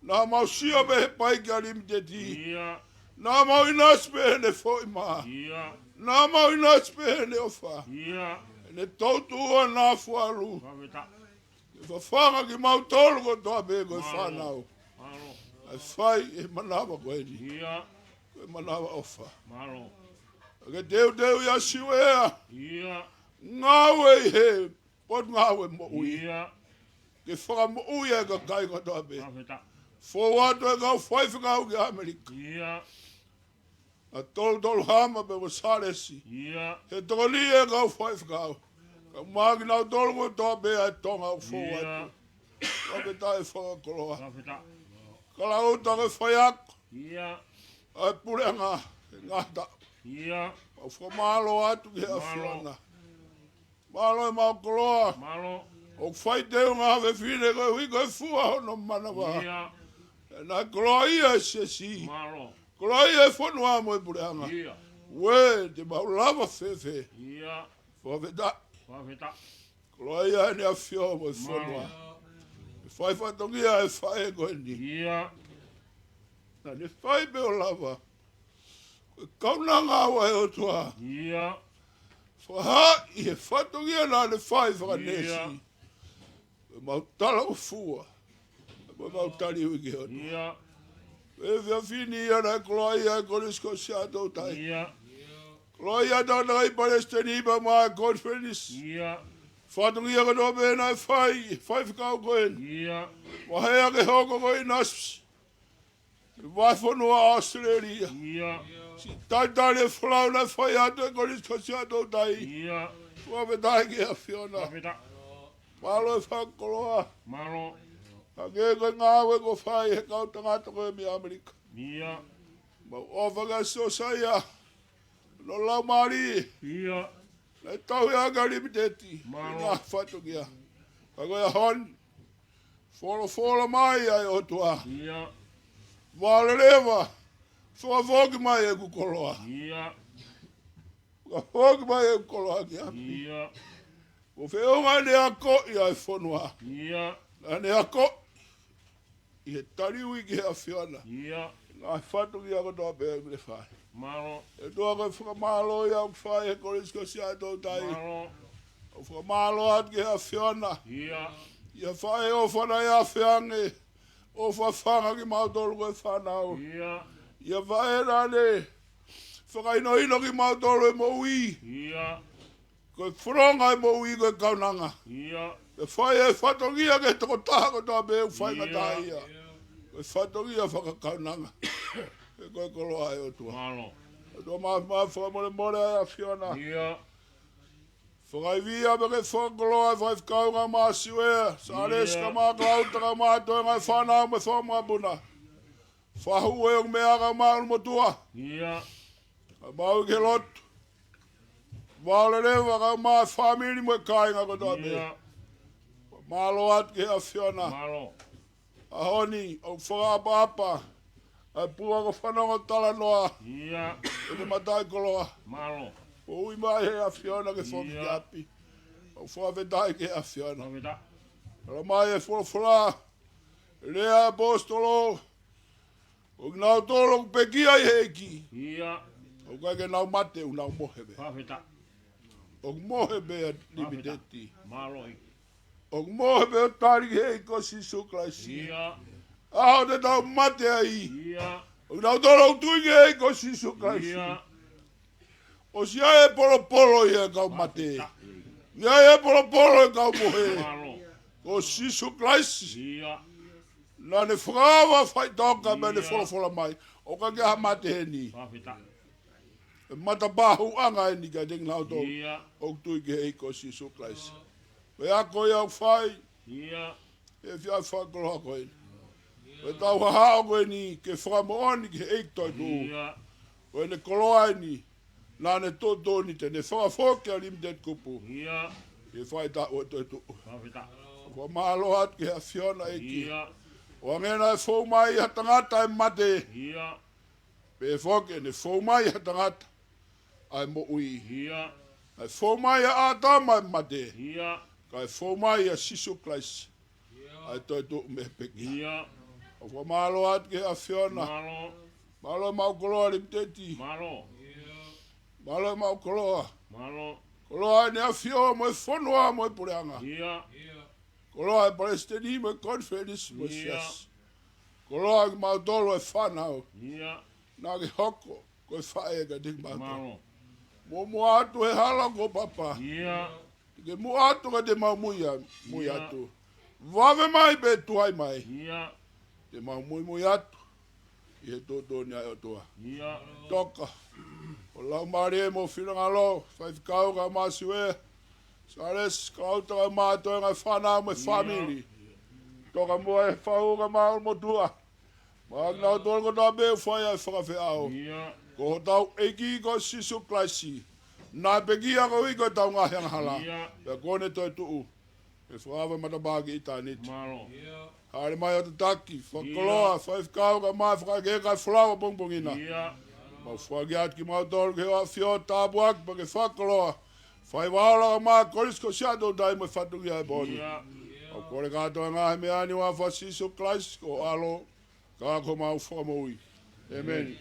Nā mau sia me he pai ki a Limiteti. Ia. Nā mau inaspe hene fōi maa. Ia. Nā mau inaspe hene ofa. Ia. Ne tautu ua nā fuaru. Pawheta. E whawhanga ki mau tolu ko toa me koe whanau. Malo. E whai e manawa koe ni. Ia. Koe manawa ofa. Malo. Ke teu ia siwea. Ia. Ngāwe i he. Pot ngāwe mo ui. Ia. Ke whaka mo ui e ka kai ko toa me. Pawheta. Fōwatu e kau whaifingau ki Amerika. Ia. A tolu hama pe mo saresi. Ia. He toli e kau whaifingau. Ka māki nau tolu ko toa me e tonga u Ia. fōwatu. Wape tae whaka koloa. Pawheta. Kala utanga whaiak. Ia. Ai Puleʻanga. E ngata. Ia. Au whamalo atu ki a whiona. Malo e mau koloa. Malo. O whai teo ngā we whine koe hui koe fua hono manawa. Ia. Nā koloa ia e sesi. Malo. Koloa ia e whanua mo e Puleʻanga. Ia. We, te mau lava whewhe. Ia. Whawheta. Pawheta. Koloa ia e ne a whio mo e whanua. E whai whatongia e whai e koe ni. Ia. Na ne whai pe o lava. Koe kaunanga awa e o tua. Ia. Whaha i e whatongia nā le whai whakanesi. Mautala o fua. Mautali uike honu. E via fini ana e kloa ia e konis ko si ato tai. Kloa ia tana i Palestini ba maa conference. Whatongia ka no bena e whai whikau koen. Wahea ke hoko koe nasps. Waifonua Australia. Si taitale whalau na whai ato e konis ko si ato tai. Wapetai ki a whiona. Malo e whakoloa. Ake koe ngāwe ko whai he kau tangata koe mi Amerika. Ma ofaga so saia. No lau maari. Nei tau ia ka Limiteti. Ngā whatongia. Kako ia hon. Folo mai ai o tua. Wale lewa. Whakafoki mai e kukoloa. Whakafoki mai e kukoloa ki api. O whionga ne ako i ai whonua. Na ne ako i he tariu i ki hea whiona. Ngā whatongi ako toa pēr me whai. E toa koe whakamalo i au whai he koris ko si ato tai. O whakamalo at ki hea whiona. Ia whai o whana ia whiange. O whawhanga ki mautoro koe whanau. Ia whai rane. Whakainoino ki mautoro e moui. Koe whronga e moui koe kaunanga. E whai e whatongia ke toko taha ko toa meu whai ngata ia. Koe whatongia whakakaunanga. E koe koloa e o tua. E toa maa whakamore more ai a whiona. Whakaivia me ke whakoloa e whaifkaunga maa siwea. Sa reska maa klautaka maa toenga e whanau me whamaa buna. Whahu e o mea ka maa umotua. A mau ke lotu. Wale rewa ka maa whamiri mo e kāinga ko toa mea. Malo at ke a whiona. A honi, o whakaapa. A pua ko whanonga tala noa. E te matai koloa. O ui mai he a whiona ke whoki api. O whawhetai ke a whiona. Ala mai e whora. Rea apostolo. O nau tolo pekia i heiki. O kai ke nau mate u nau mohebe. O mohebe a Limiteti. O mohebe o tari hei ko si suklaisi. Aho te tau mate ai. O nau tolo Tungi hei ko si suklaisi. O si ae polo i e kau mate. Ni ae polo e kau mohe. O si suklaisi. Na ne whakawa whai toka me ne wholofola mai. O ka ke ha mate he ni. E mata bahu anga e ni ka ting nau tau. O Tungi hei ko si suklaisi. Me ako iau whai. E whiai whakoloha koe. E tau hahao koe ni ke whakamooni ke eiktoi tu. Koe ne koloa ni. Nā ne tōtō ni te ne whakafoki a Limiteti Kupu. E whai ta o toi tu. Kua mahalo at ke a whiona eki. O angena e whou mai ha tangata e mate. Pe whoke ne whou mai ha tangata. Ai mo ui. Ai whou mai a ātama e mate. Kai whou mai a sisu klaisi. Ai toi tu me peki. O kua mahalo at ke a whiona. Malo mau koloa Limiteti. Malo mau koloa. Koloa ne a whio mo e whonua mo e Puleʻanga. Koloa e Palestini mo e conference mo e Fasi. Koloa ki mau tolo e whanau. Nā ki hoko ko e whae ka ting mau tolo. Mo mua atu he hala ko papa. Ke mua atu ka te mau mui atu. Wawe mai pe tuai mai. Te mau mui atu. I he tōtō ni ai o toa. Toka. O lau maari e mo whiranga lo. Whaifkau ka masiwe. Sares kauta ka mātoe ngai whanau me whamiri. Toka mua e whau ka mau motua. Maak nau tōna ko tā meu whai ai whakawhi au. Ko ho tau eki ko sisu klaisi. Nā peki a ko iko tau ngā hianga hala. Pea kone toi tuu. E whaawe matabaki i tā niti. Haere mai o te taki. Whakoloa, whaifkau ka mai whakake kai whalawa pongpongina. Ma whaki at ki mau tōru ke hoa whio tāpuak pa ke whakoloa. Whai wahala ka mai koris ko siato dai me whatungi ai boni. O kore katoa ngā he mea ni wā whasiso Christ ko alo. Ka ko mau whakamoi. Amen.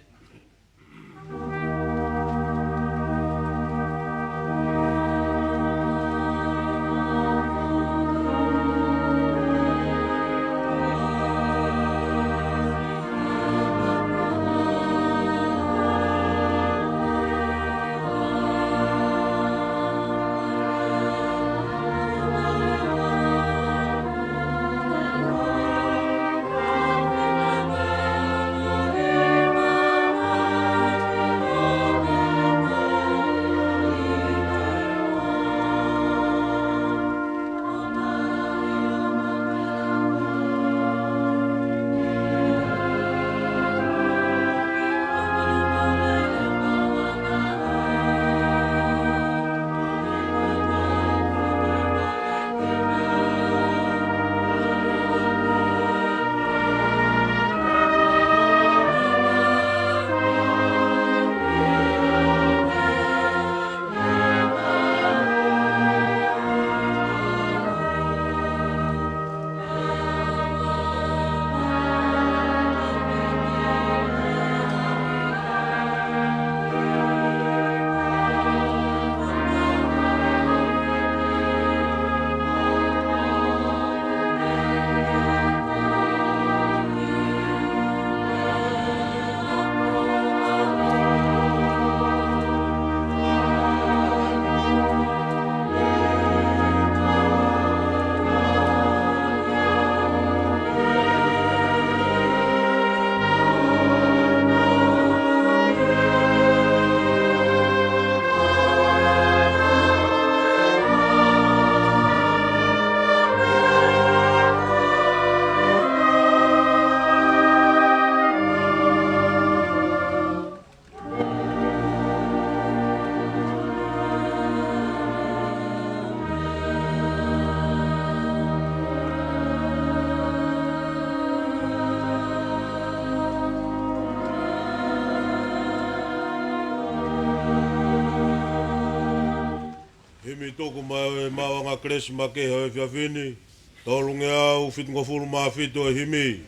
Himi toko mai mawanga kres make hoi fiafini. Tolunge au fitunga fulu maa fito e himi.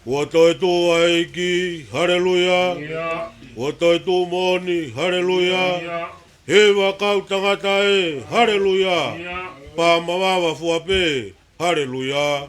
Ua toi tō aiki, haleluya. Ua toi tō moni, haleluya. He wakau tangata e, haleluya. Pa mawawa fuape, haleluya.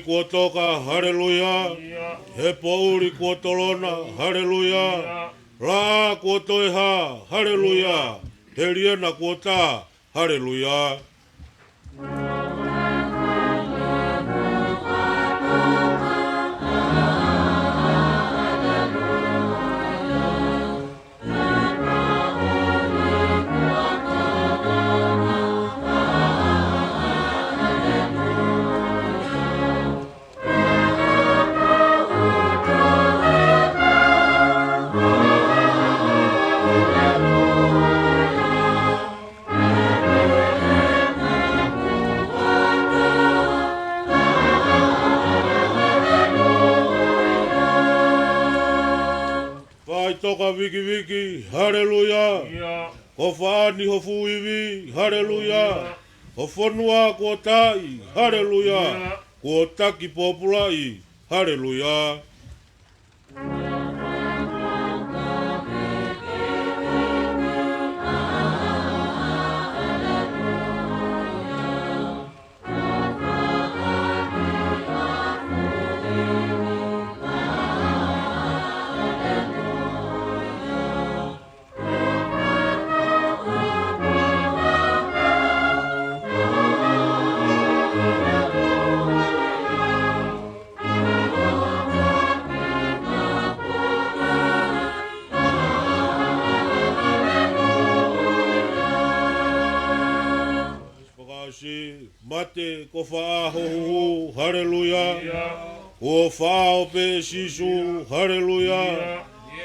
Kua toka, haleluya. He pouri kua tolona, haleluya. Raa kua toiha, haleluya. He riena kua tā, haleluya. Toka viki viki, haleluya. Ko whaani ho fuiwi, haleluya. Ko whanua kua tai, haleluya. Ko taki populai, haleluya. Mate ko whaahohu, haleluya. Ko whao pe sisu, haleluya.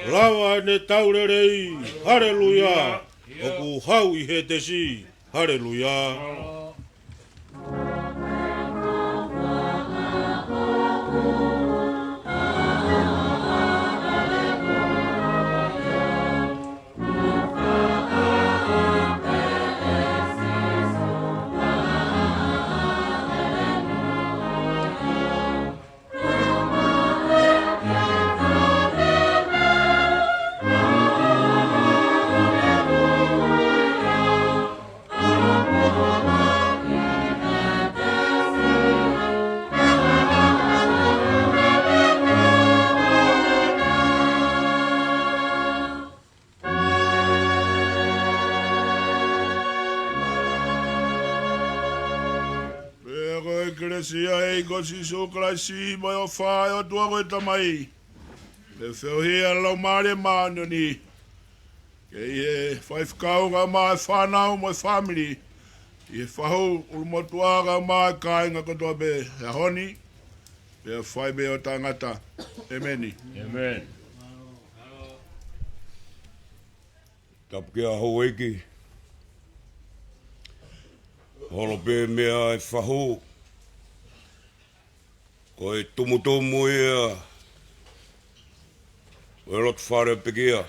Rawa ne taurerei, haleluya. O ku hau I he te si, haleluya. Eklesia e gosi so klasi mai o whae o tua koe tamai. Le wheo hea lau maare maano ni. Kei e whaifkaunga mai whanau mai family. I e whahou ulumotuaga mai kāinga kotoa be he honi. Pe whai be o tangata. Ameni. Amen. Tapke a hou eki. Holo pe mea e whahou. Ko e tumutumu ia. Ko e lot whare pekia.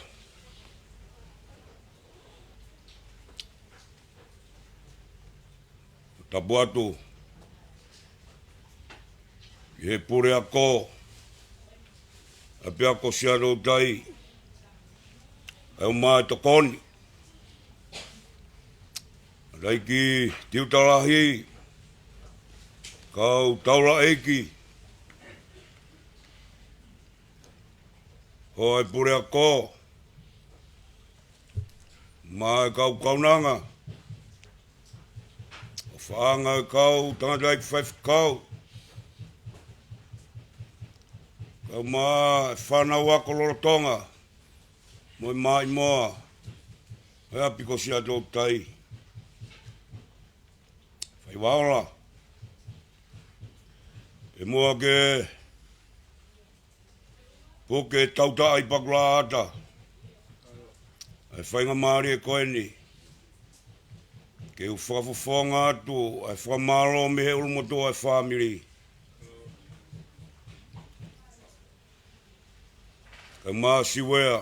Tapu atu. I he pure ako. A pe ako siaro tai. E o mai tokoni. Raiki tiutalahi. Kau taula eki. Ko e pure ko. Ma kau kaunanga. Whaanga kau, tangata i 5 kau. Kau ma whanau ako loro Tonga. Moimoi moa. Hea piko sia tō tai. Whai waola. E mua ke poke tauta ai pakula ata. Ai whainga maari e koe ni. Ke u whakafofonga atu, ai whamalo me he ulumoto ai whamiri. Ka maa siwea.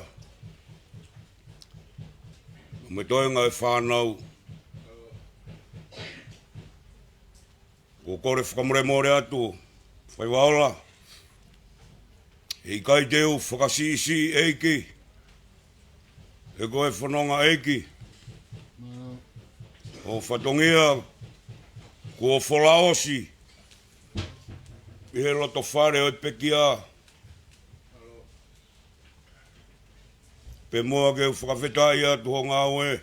Me toenga e whanau. Ko kore whakamure more atu. Whai waola. E kai teu whakasisi eiki. E koe whanonga eiki. O whatongia. Ko wholaosi. I he loto whare o pekia. Pe moa ke whakawhetai atu ho ngā oe.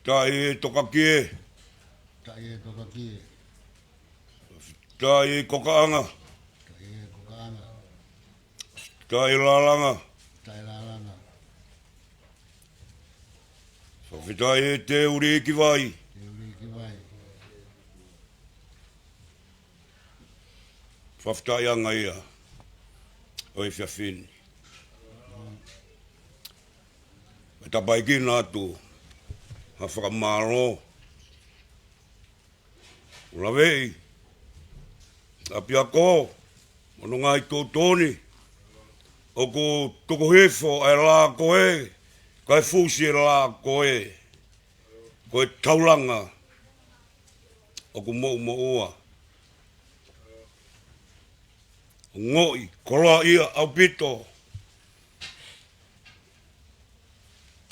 Tai e toka kie. Tai e toka kie. Tai e kokaanga. Tai e kokaanga. Tai lalanga. Tai lalanga. Whawhetai e te uri ki vai. Te uri ki vai. Whawhetai anga ia. Oi whiawhini. E tapai ki nā tu. Ha whakamaro. Ura vei. Apia ko. Mono ngai tō tōni. O ko toko hefo ai la koe. Kai fusi e la koe. Koe taulanga. O ko mo ua. Ngoi, koloa ia au pito.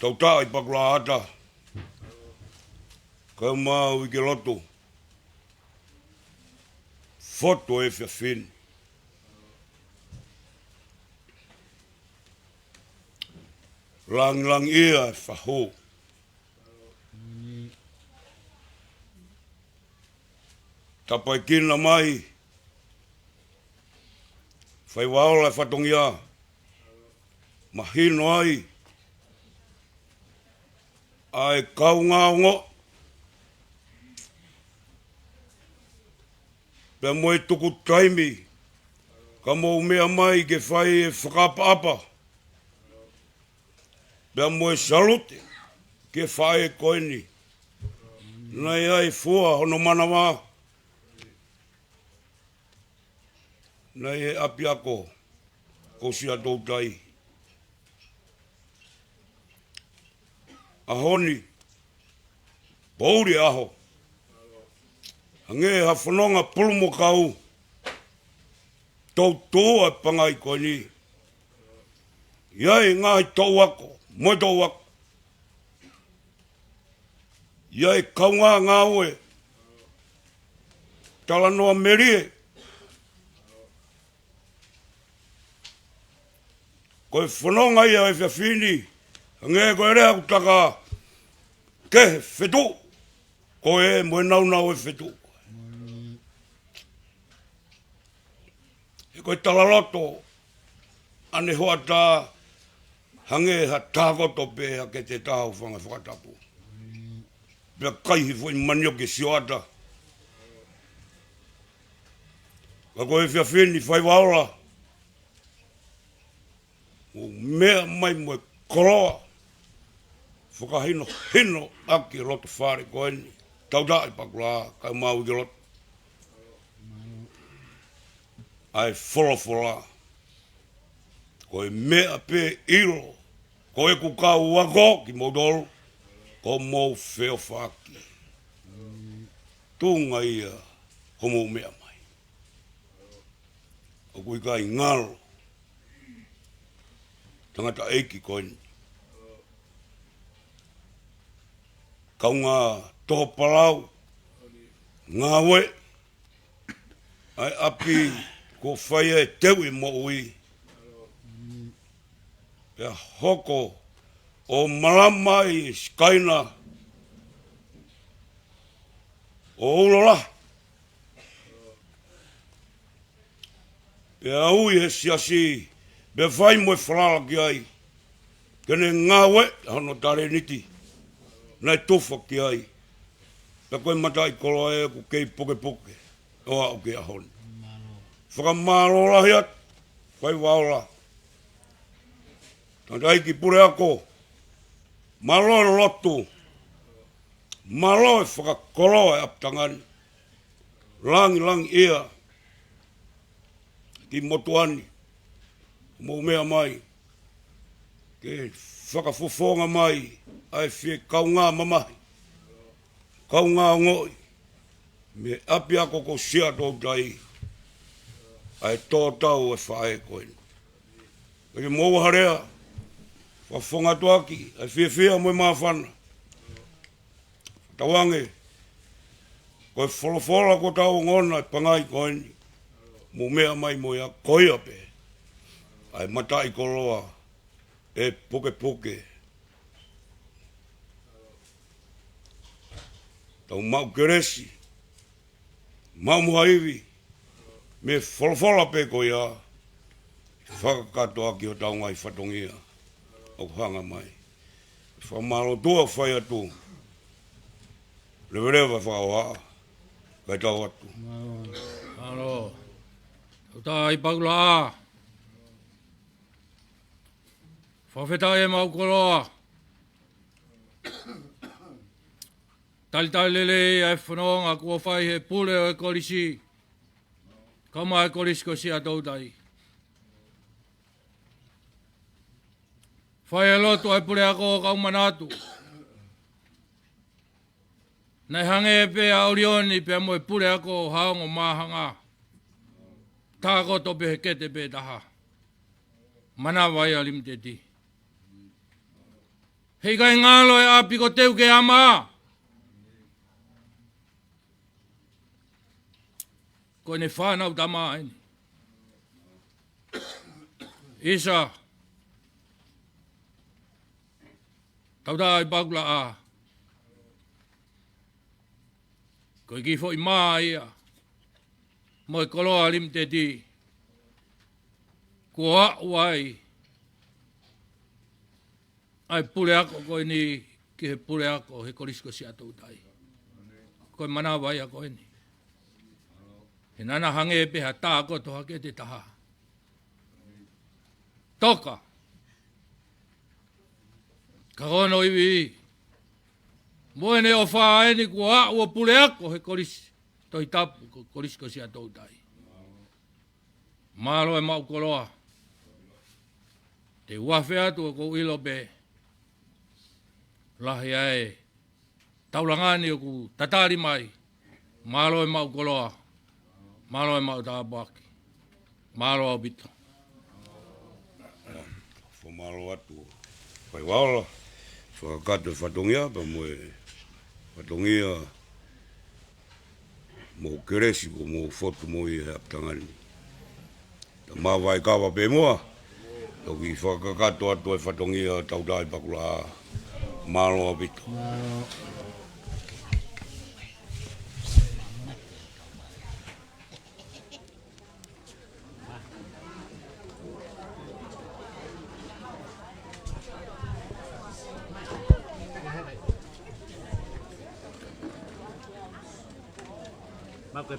Tauta i pakula ata. Kau mau i ke loto. Foto e whiawhini. Lang ia e whaho. Tapai kina mai. Whai waola e whatongia. Mahino ai. Ai kau ngā ongo. Pea moe tuku taimi. Ka mo mea mai ke whai e whakapa-apa. Pea moe salute. Ke whai e koeni. Nei ai fua hono manawa. Nei e api ako. Ko sia tō tai. Ahoni. Pauri aho. Hange ha whanonga pulumo kau. Tau toa pangai koe ni. Iai ngai tau ako. Moe tau ako. Iai kaunga ngā oe. Tala noa merie. Koe whanonga ia e whiawhini. Hange koe rea kutaka. Ke whetu. Koe moe nau e whetu. E koe talaloto. Ane hoa tā. Hange ha tākoto pēha ke te tāhu whanga Fakatapu. Pea kaihi fwoi manio ke sioata. Ka koe whiawhini whai waola. O mea mai moe koroa. Whakahino hino aki roto whare koe ni. Tauta i pakula, kai mau i ke roto. Ai wholofola. Koe mea pe ilo. Koe ku kau wako ki modoro. Ko mou wheo whaki. Tunga ia homo mea mai. O kui kai ngalo. Tangata eiki koe ni. Kau ngā toho palau. Ngā we. Ai api ko whaia e teu i mo ui. Pea hoko o malama i skaina o ulola. Pea ui he siasi be vai mo e whalala ki ai. Kene ngawe hano tare niti. Nai tofa ki ai. Pea koe matai kolo e ku kei poke poke. Oa o ke ahoni. Whakamaro hiat. Kai waola. Tandai ki pure ako. Malo e lotu. Malo e whakakoro e aptangani. Langi ia. Ki motuani. Mo mea mai. Ke whakafofonga mai. Ai whie kaunga mamahi. Kaunga ngoi. Me api ako ko sia tō tai. Ai tō tau e whae koen. Kake mou harea. Whafonga tuaki. Ai whia mo maa whana. Tawange. Koe wholofola ko tau ngona e pangai koen. Mo mea mai mo ia koia pe. Ai matai koloa. E poke poke. Tau mau keresi. Mau muhaivi. Me wholofola pe ko ia. Whakakatoa ki o tau ngai whatongia. O hanga mai. Whamalo tua Failotu. Lewerewa whaoha. Kai tau atu. Alo. Uta i Paula. Whawheta e mau koroa. Tali lele e whanonga kua whai he pule o e korisi. Kama e korisi ko si a tautai. Failotu ai Puleʻanga o kaumanatu. Nei hange e pe a orioni pe mo e Puleʻanga o haongo mahanga. Tāko tope he kete pe taha. Mana vai a Limiteti. Hei kai ngalo e api ko teu ke ama. Ko ne whanau tama aini. Isa. Tauta i Paula a. Ko i kifo i maa ia. Mo e koloa Limiteti. Kua uai. Ai Puleʻanga koe ni ki he Puleʻanga he korisko si atou tai. Koe mana vai a koe ni. He nana hange e peha tāko toha ke te taha. Toka. Ka kono iwi. Moene o whae ni kua ua Puleʻanga he korisi. Toi tapu korisko si atou tai. Malo e mau koloa. Te uafe atu ko ilo be. Lahi ai. Taulangani o ku tatari mai. Malo e mau koloa. Malo e mau tāpaki. Malo au bito. Fo malo atu. Pai waola. Whakakato whatongia pa mo e. Whatongia. Mo keresi ko mo fotu mo i he aptangani. Ta mawai kawa pe moa. Toki whakakato atu e whatongia tautai pakula. Malo au bito.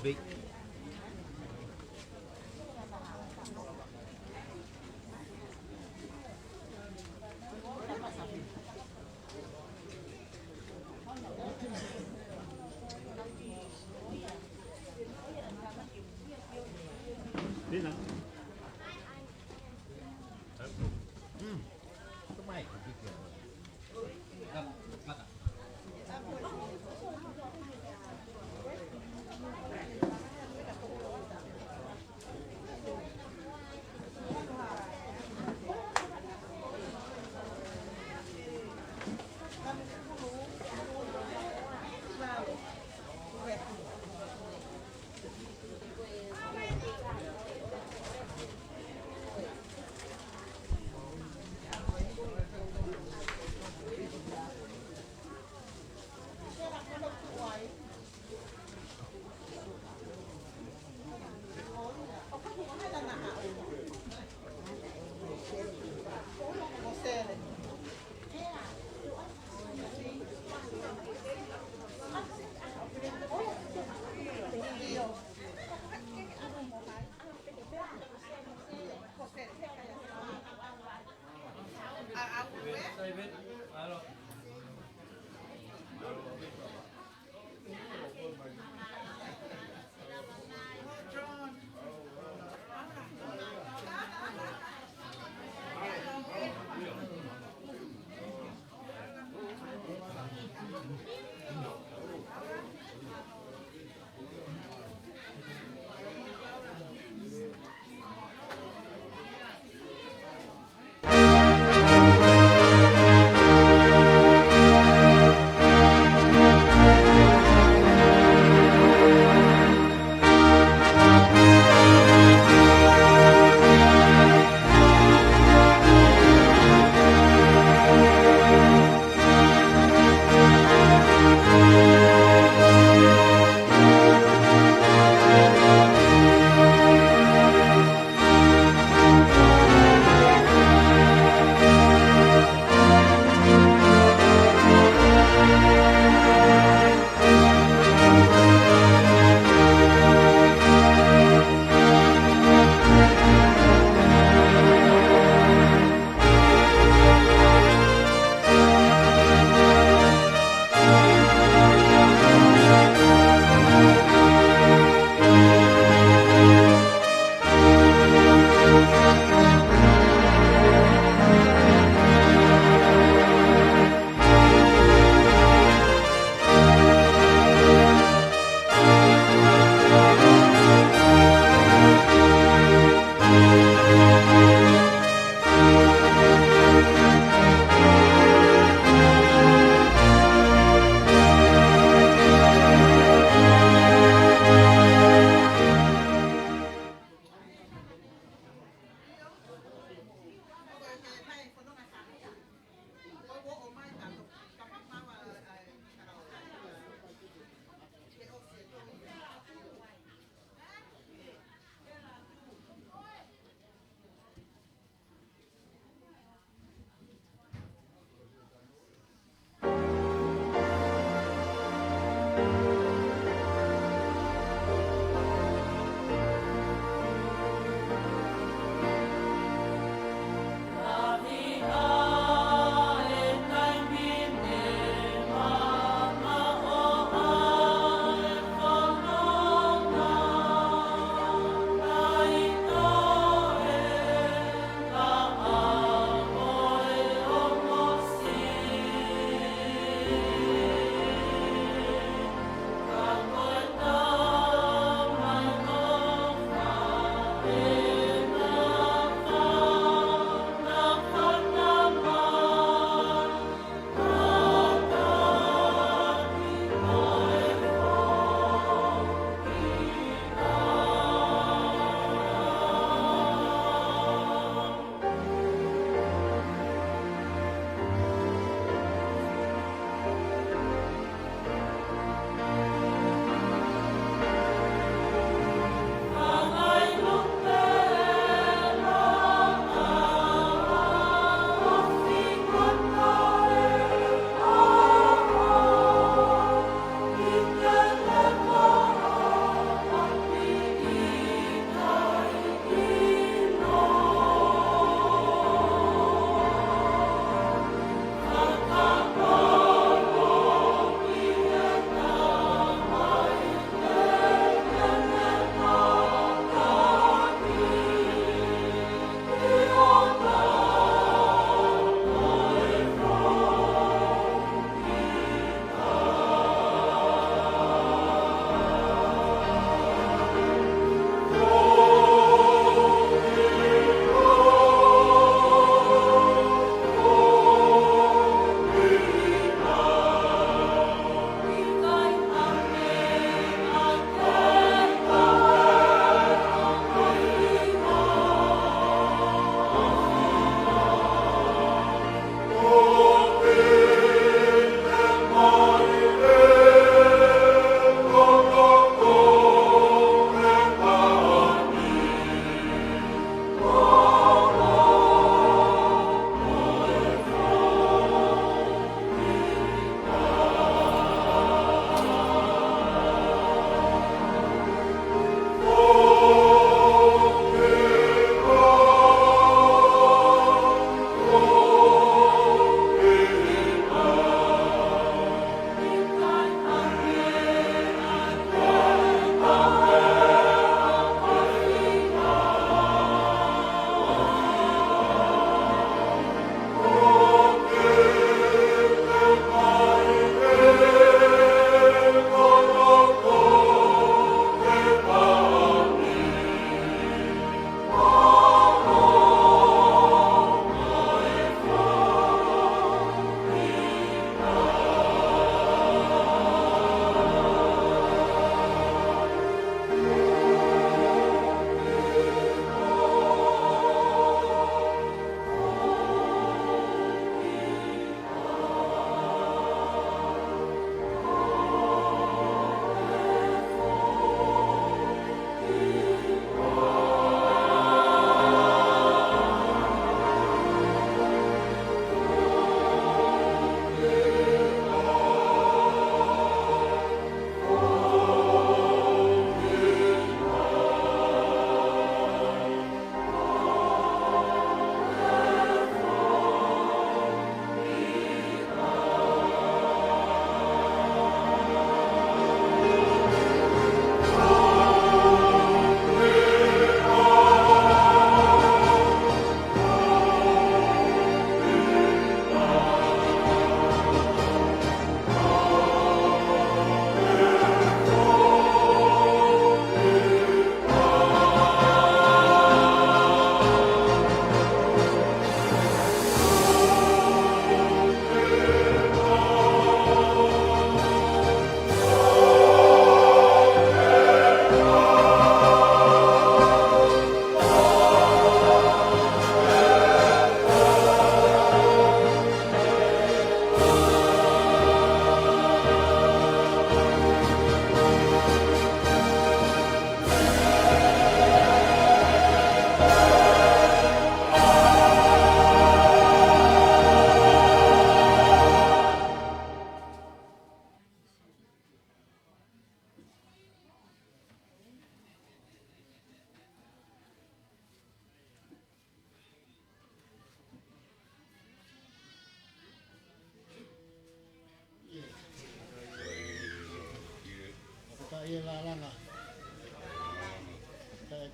Big.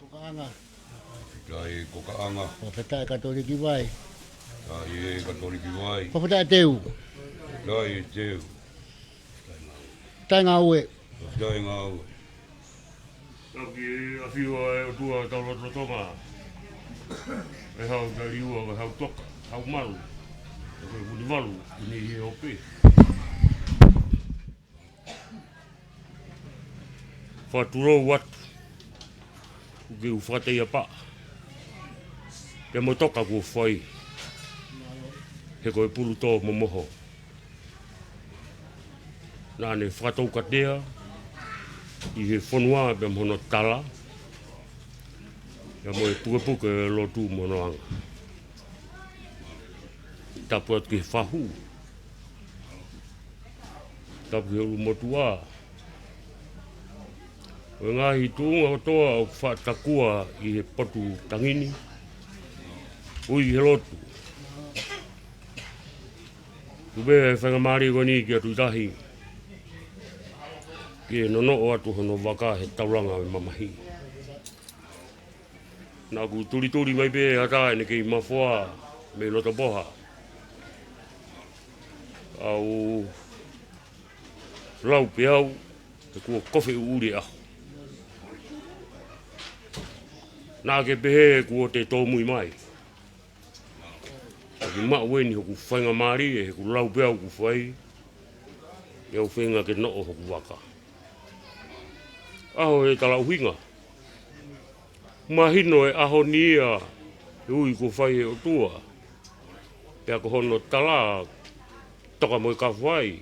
Kokaanga. Tai kokaanga. Whawhetai katoliki vai. Tai katoliki vai. Whawhetai teu. Tai teu. Tai ngā ue. Tai ngā ue. Taki a whiua e o tua tauloto Tonga. E hau ta riua, e hau toka, hau maru. E koe huni maru, ni he ope. Whaturou watu. Uke u whatei a paa. Pea mo toka kua whai. He koe pulu tō mo moho. Nāne whakatau katea. I he whanua pea mohono tala. Pea mo e puke e lotu monoanga. Tapu atu ki he whahu. Tapu he uru motua. O ngahi tuunga o toa o whatakua i he potu tangini. Ui he lotu. Ube e whangamari koni ki atu tahi. Ki e nono o atu hono waka he tauranga o mamahi. Nā ku turi mai pe hata e ne kei mawhua me lota poha. Au lau pe au te kua kofi uri aho. Nā ke pehe kua te tōmui mai. Ki maa weni hoku whainga maari e ku lau pe au ku whai. E au whenga ke noo hoku waka. Aho e tala uhinga. Mahino e aho nia e ui ko whai e o tua. Pea ko hono tala toka mo i ka whai.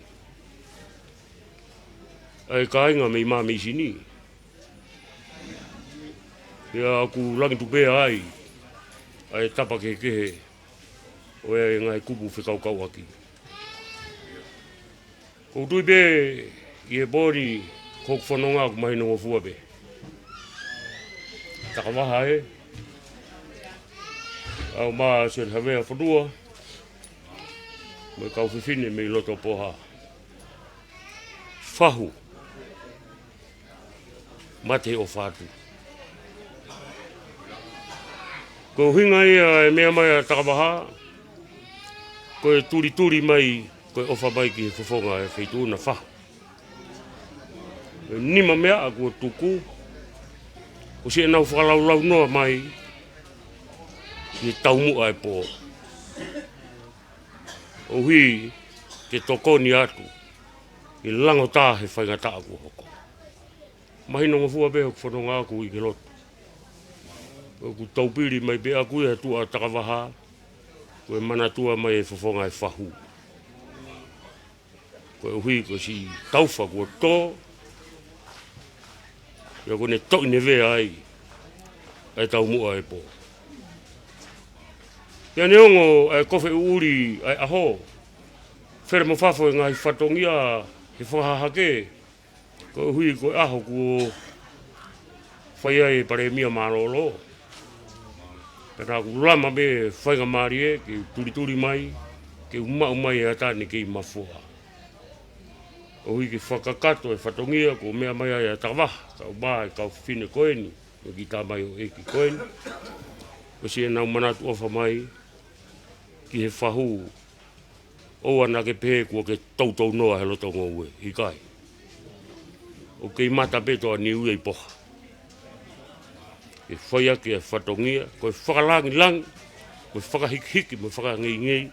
E ka inga me i mami sini. Pea ku langi tu pea ai. Ai tapa ke kehe. O e ngai kupu whikaukau aki. Ko tui pe i e bori koku whanonga ku mahino o fua pe. Taka waha e. Au maa se hawea whanua. Mo kau whiwhine me i loto poha. Whahu. Mate o whātu. Ko hinga ia e mea mai a takawaha. Ko e turi mai, ko e ofa mai ki he whawhonga e whaitūna whahu. Nima mea a kua tuku. Ko si e nau whakalau noa mai. Ki e taumua e pō. O hui ke tokoni atu. I lango tā he whaingata aku hoko. Mahino ngafua beho ku whanonga aku i ke lotu. Ku taupiri mai be aku e tua takawaha. Ko e manatua mai e whawhonga e whahu. Ko e hui ko si tauwha kua tō. Ia kone toki ne vea ai. Ai tau mua e pō. Ia neongo ai kofe uri ai aho. Where mo whafo e ngai whatongia he whahahake. Ko hui ko aho kuo whai ai pare mia marolo. Pera ku lama be whainga maari e ke turi mai. Ke umau mai e atane ke i mawhua. O hui ke whakakato e whatongia ko mea mai ai a tawaha. Kau bai kau whine koeni. O ki tā mai o eki koeni. Ko si e nau manatu ofa mai. Ki he whahu. O ana ke pehe kua ke tautou noa he loto ngau e. I kai. O ke mata beto a niu e poha. Ke whaia ke whatongia. Ko e whakalangi lang. Ko e whakahiki mo whakangei.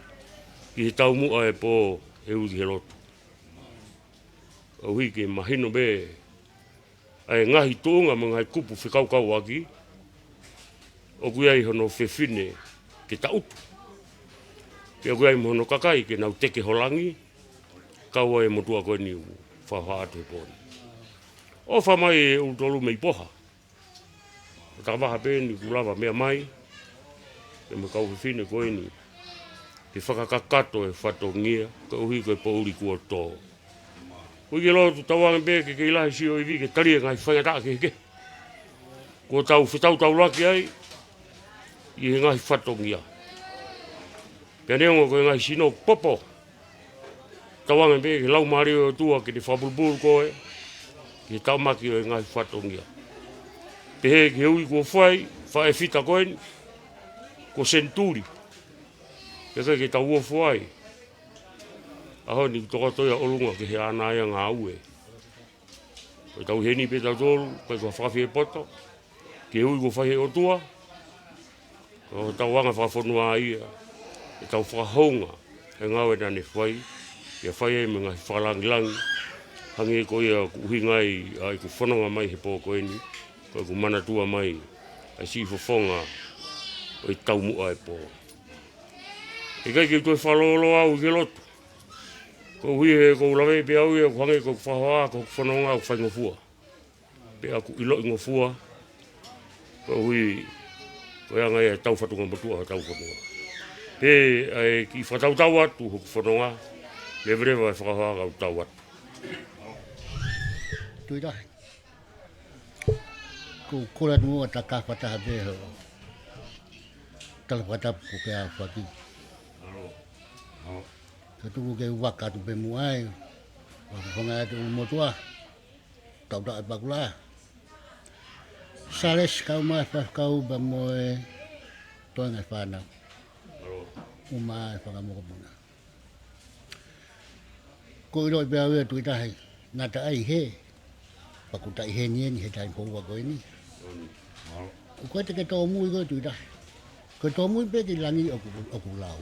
Ki he tau mua e po e uri he loto. O hui ke mahino be. Ai ngahi tōnga mo ngai kupu whikaukau aki. O kui ai hono whewhine ke tautu. Pea kui ai mohono kakai ke nau teke holangi. Kaua e motua koe ni whawha atu he pōni. O whamai e utolu mei poha. Takawaha pēni kulawa mea mai. E me kau whiwhine koe ni. Ke whakakakato e whatongia. Ka uhi koe pauri kua tō. Ui ke lotu tawanga pēke ke ilahi si o iwi ke taria ngai whaingataa ke ke. Ko tau whitau tau laki ai. I he ngai whatongia. Pea neongo koe ngai sino popo. Tawanga pēke lau maari o tua ke te whabulbulu koe. Ki tau maki o ngai whatongia. Pehe ke hui kua whae fita koen, ko senturi. Peka ke tau ua whae. Aho ni toka toia olunga ke he ana ia ngā ue. Koe tau heni pe tau tolu, koe kua whawhi e poto. Ke hui kua whahe o tua. Ko tau wanga whawhonua ia. E tau whahonga. He ngāwe nane whai. Ia whai e me ngai whalangilangi. Hangi ko ia kuhingai ai ku whanonga mai he pō koe ni. Koe ku manatua mai. Ai si whawhonga. O i tau mua e pō. E kai ki tue whalolo au ke lotu. Ko hui he ko lawe pe au ia ku hangi ko whahoa ko whanonga ku whaingofua. Pe aku ilo ingofua. Ko hui ko ia ngai tau whatunga matua tau whanonga. Pe ai ki whatau tau atu ku whanonga. Leverewa e whakahoa kau tau atu. Tui tahi. Ko kora mua taka whataha beho. Tongatapu ko ke a whaki. Ka tuku ke waka tu pe muai. Whanga atu motua. Tau ta e pakula. Sales kau mai kau ba moe toanga whanau. Uma e whakamoko puna. Ko iro i pia ua tui tahi. Ngata ai he. Pakuta i he nieni he tai koua koe ni. Koe te ke tō mui koe tui tahi. Koe tō mui pe ki langi oku lau.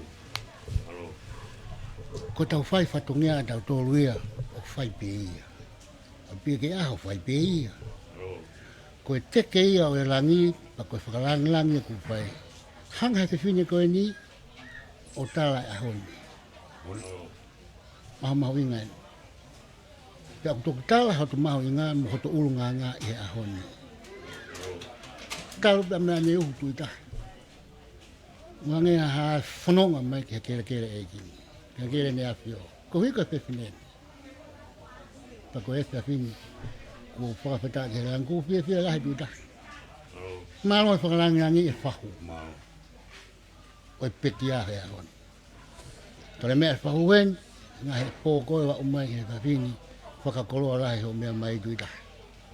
Ko tau whai whatongia tau tōru ia o whai pe ia. A pia ke aho whai pe ia. Koe teke ia o e langi, pa koe whakalangi ku whai. Hanga ke whine koe ni, o tala e ahoni. Maho inga ni. Pia ku toku tala hau tu maho inga, mo hoto ulu ngā i he ahoni. Talo pia mea ne uhu tui tahi. Ngange ha whanonga mai ki he kere e kini. Kere ne awhio. Ko hui koe pewhineni. Pa koe e whini. Ko whakawhata ke rang ko whia lahi tui tahi. Malo e whakalangi e whahu. O e peti ahe ahoni. Tore mea e whahu wen, ngā he pō koe wa umai he whini. Whakakoloa lahi ho mea mai tui tahi.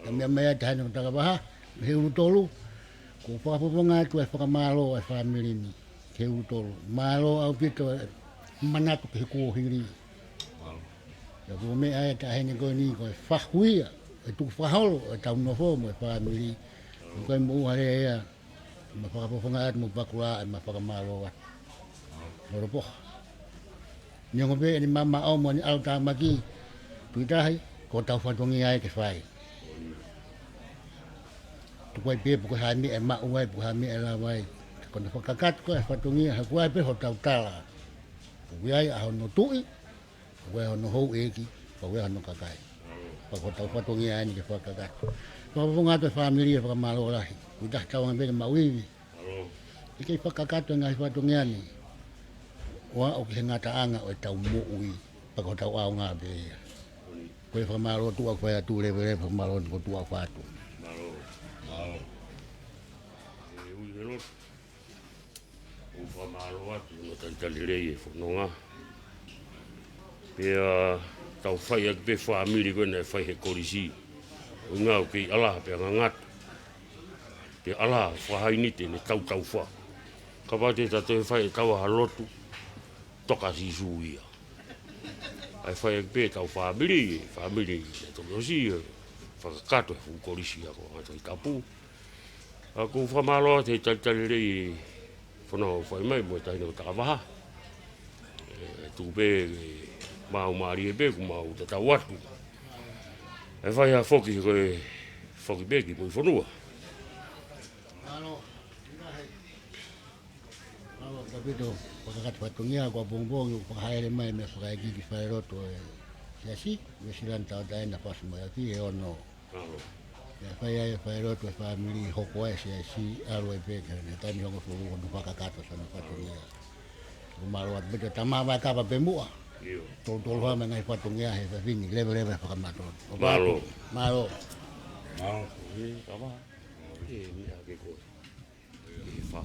Ka mea mai ate haina takawaha, he uru tolu. Ko whakapoponga atu e whakamalo e whamirini. He uru tolu. Malo au pito e manatu ke he kua hiri. Ya ko mea ate haina koe ni koe whahuia. E tuku whaholo e tau nofo mo e whamiri. Koe mo uhare ea. Ma whakapoponga atu mo pakula e ma whakamalo atu. Noro poha. Niongo pe ni mama au mo ni au tamaki. Tui tahi, ko tau whatongi ai ke whai. Tukai pe puka hami e ma uai puka hami e la wai. Ko na whakakat ko e whatongi ha kuai pe ho tau tala. Puki ai aho no tui, puki aho no hou eki, puki aho no kakai. Ko tau whatongi ai ni ke whakakat. Whakapunga to e whamiri e whakamalo lahi. Tui tahi tau ngā pene ma uiwi. Ike whakakat e ngai whatongi ani. Oa o ki he ngata anga o e tau mo ui. Pako tau au ngā pe ia. Koe whamalo tua koe atu lewe whamalo ko tua whatu. Malo. E ui he lotu. O whamalo atu no tantali rei e whanonga. Pea tau whai ak pe whamiri koe nei whai he korisi. O ngau kei ala pea ngangatu. Pea ala whahainite ne tau wha. Ka pate tato he whai e tawa halotu. Toka si suia. Ai whai ak pe tau whamiri, e toka si whakakato e whukorisi ako ngatai tapu. Ako whamalo te taitari rei whanau whai mai mo taino takawaha. Tupe mau maari e pe ku mau tatau atu. Ai whai a whoki koe whoki pe ki mui whanua. Kapito, whakakat whatungia kua bongbong, whakahaere mai me whakaegi ki Failotu e Fasi, Wesilan tau taina Fasi mai aki e ono. Ya whai ai Failotu e whamiri hoko e si alu e peke, ne taini hongo furu hondu whakakato sana whatungia. Kumaro at bete tamawai kapa pe mua. Tol hama ngai whatungia he whawini, lewe whakamaton. Malo. Malo. Malo. Kapa. Mi hake koe. Wha.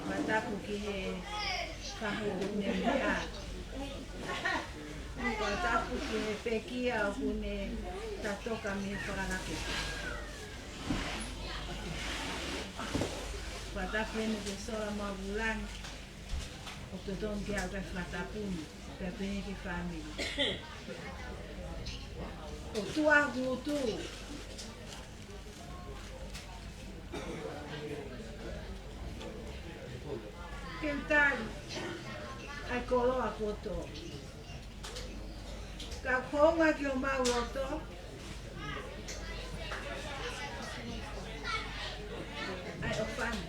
Mataku ki he kahu ne mea. Mataku ki he pekia o kune tatoka me whakanake. Mataku ene te sola mawulani o te tongi au kai whatapuni, kai pene ki whamiri. O tuaku o tu. Kentari, ai koloa koto. Ka konga ki o mau roto. Ai o whani.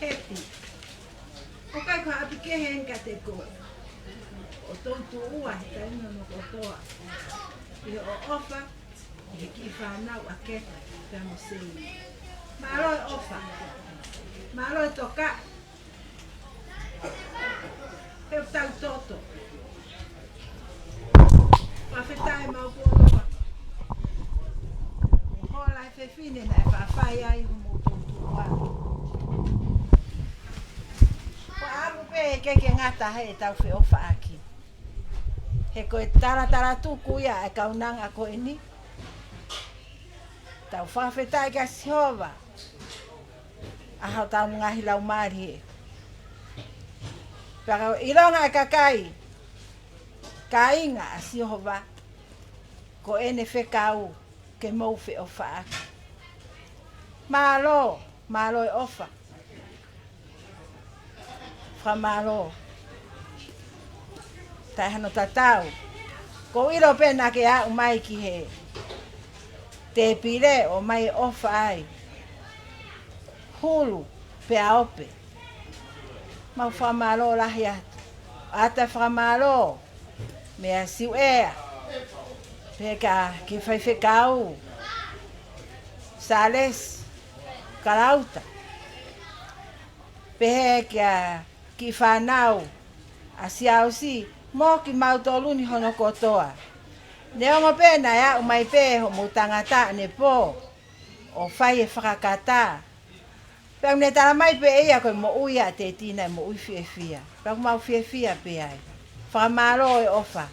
Heti. O kai ka api ke henka te ko. O tontu ua he ka ino no kotoa. I o ofa, i ki whanau a keta ka mo sei. Maroi ofa. Malo toka. Eu tau toto. Whawhetai mau pōroa. Hola e whewhine na e whawhai ai humo tōtua. Ko amu pe he keke ngata he tau whiofa aki. He koe taratara tuku ia e kaunanga ko ini. Tau whawhetai ka sihova. Ahau tau ngahi lau mari he. Pero ilonga e kakai. Ka inga a Sihova. Ko ene whekau ke mau o whaaki. Malo e ofa. Whamalo. Tai hano tatau. Ko ilo pena ke a umai ki he. Te pire o mai ofa ai. Hulu, pe aope. Mau whamalo lahi atu. Ata whamalo. Mea siu ea. Pe ka ki whaiwhekau. Sales. Karauta. Pe he ki whanau. Asiau si. Mo ki mautoluni hono kotoa. Neongo pena ya umai pe ho mutangata ne po. O whai e whakakata. Pau ne tala mai pe ia koe mo uia te tina mo ui fia. Pau mau fia pe ai. Whamaro e ofa.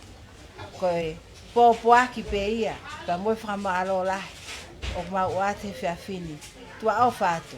Koe pōpuaki pe ia. Pau moi whamaro lahi. O mau uate fia fini. Tua ofa atu.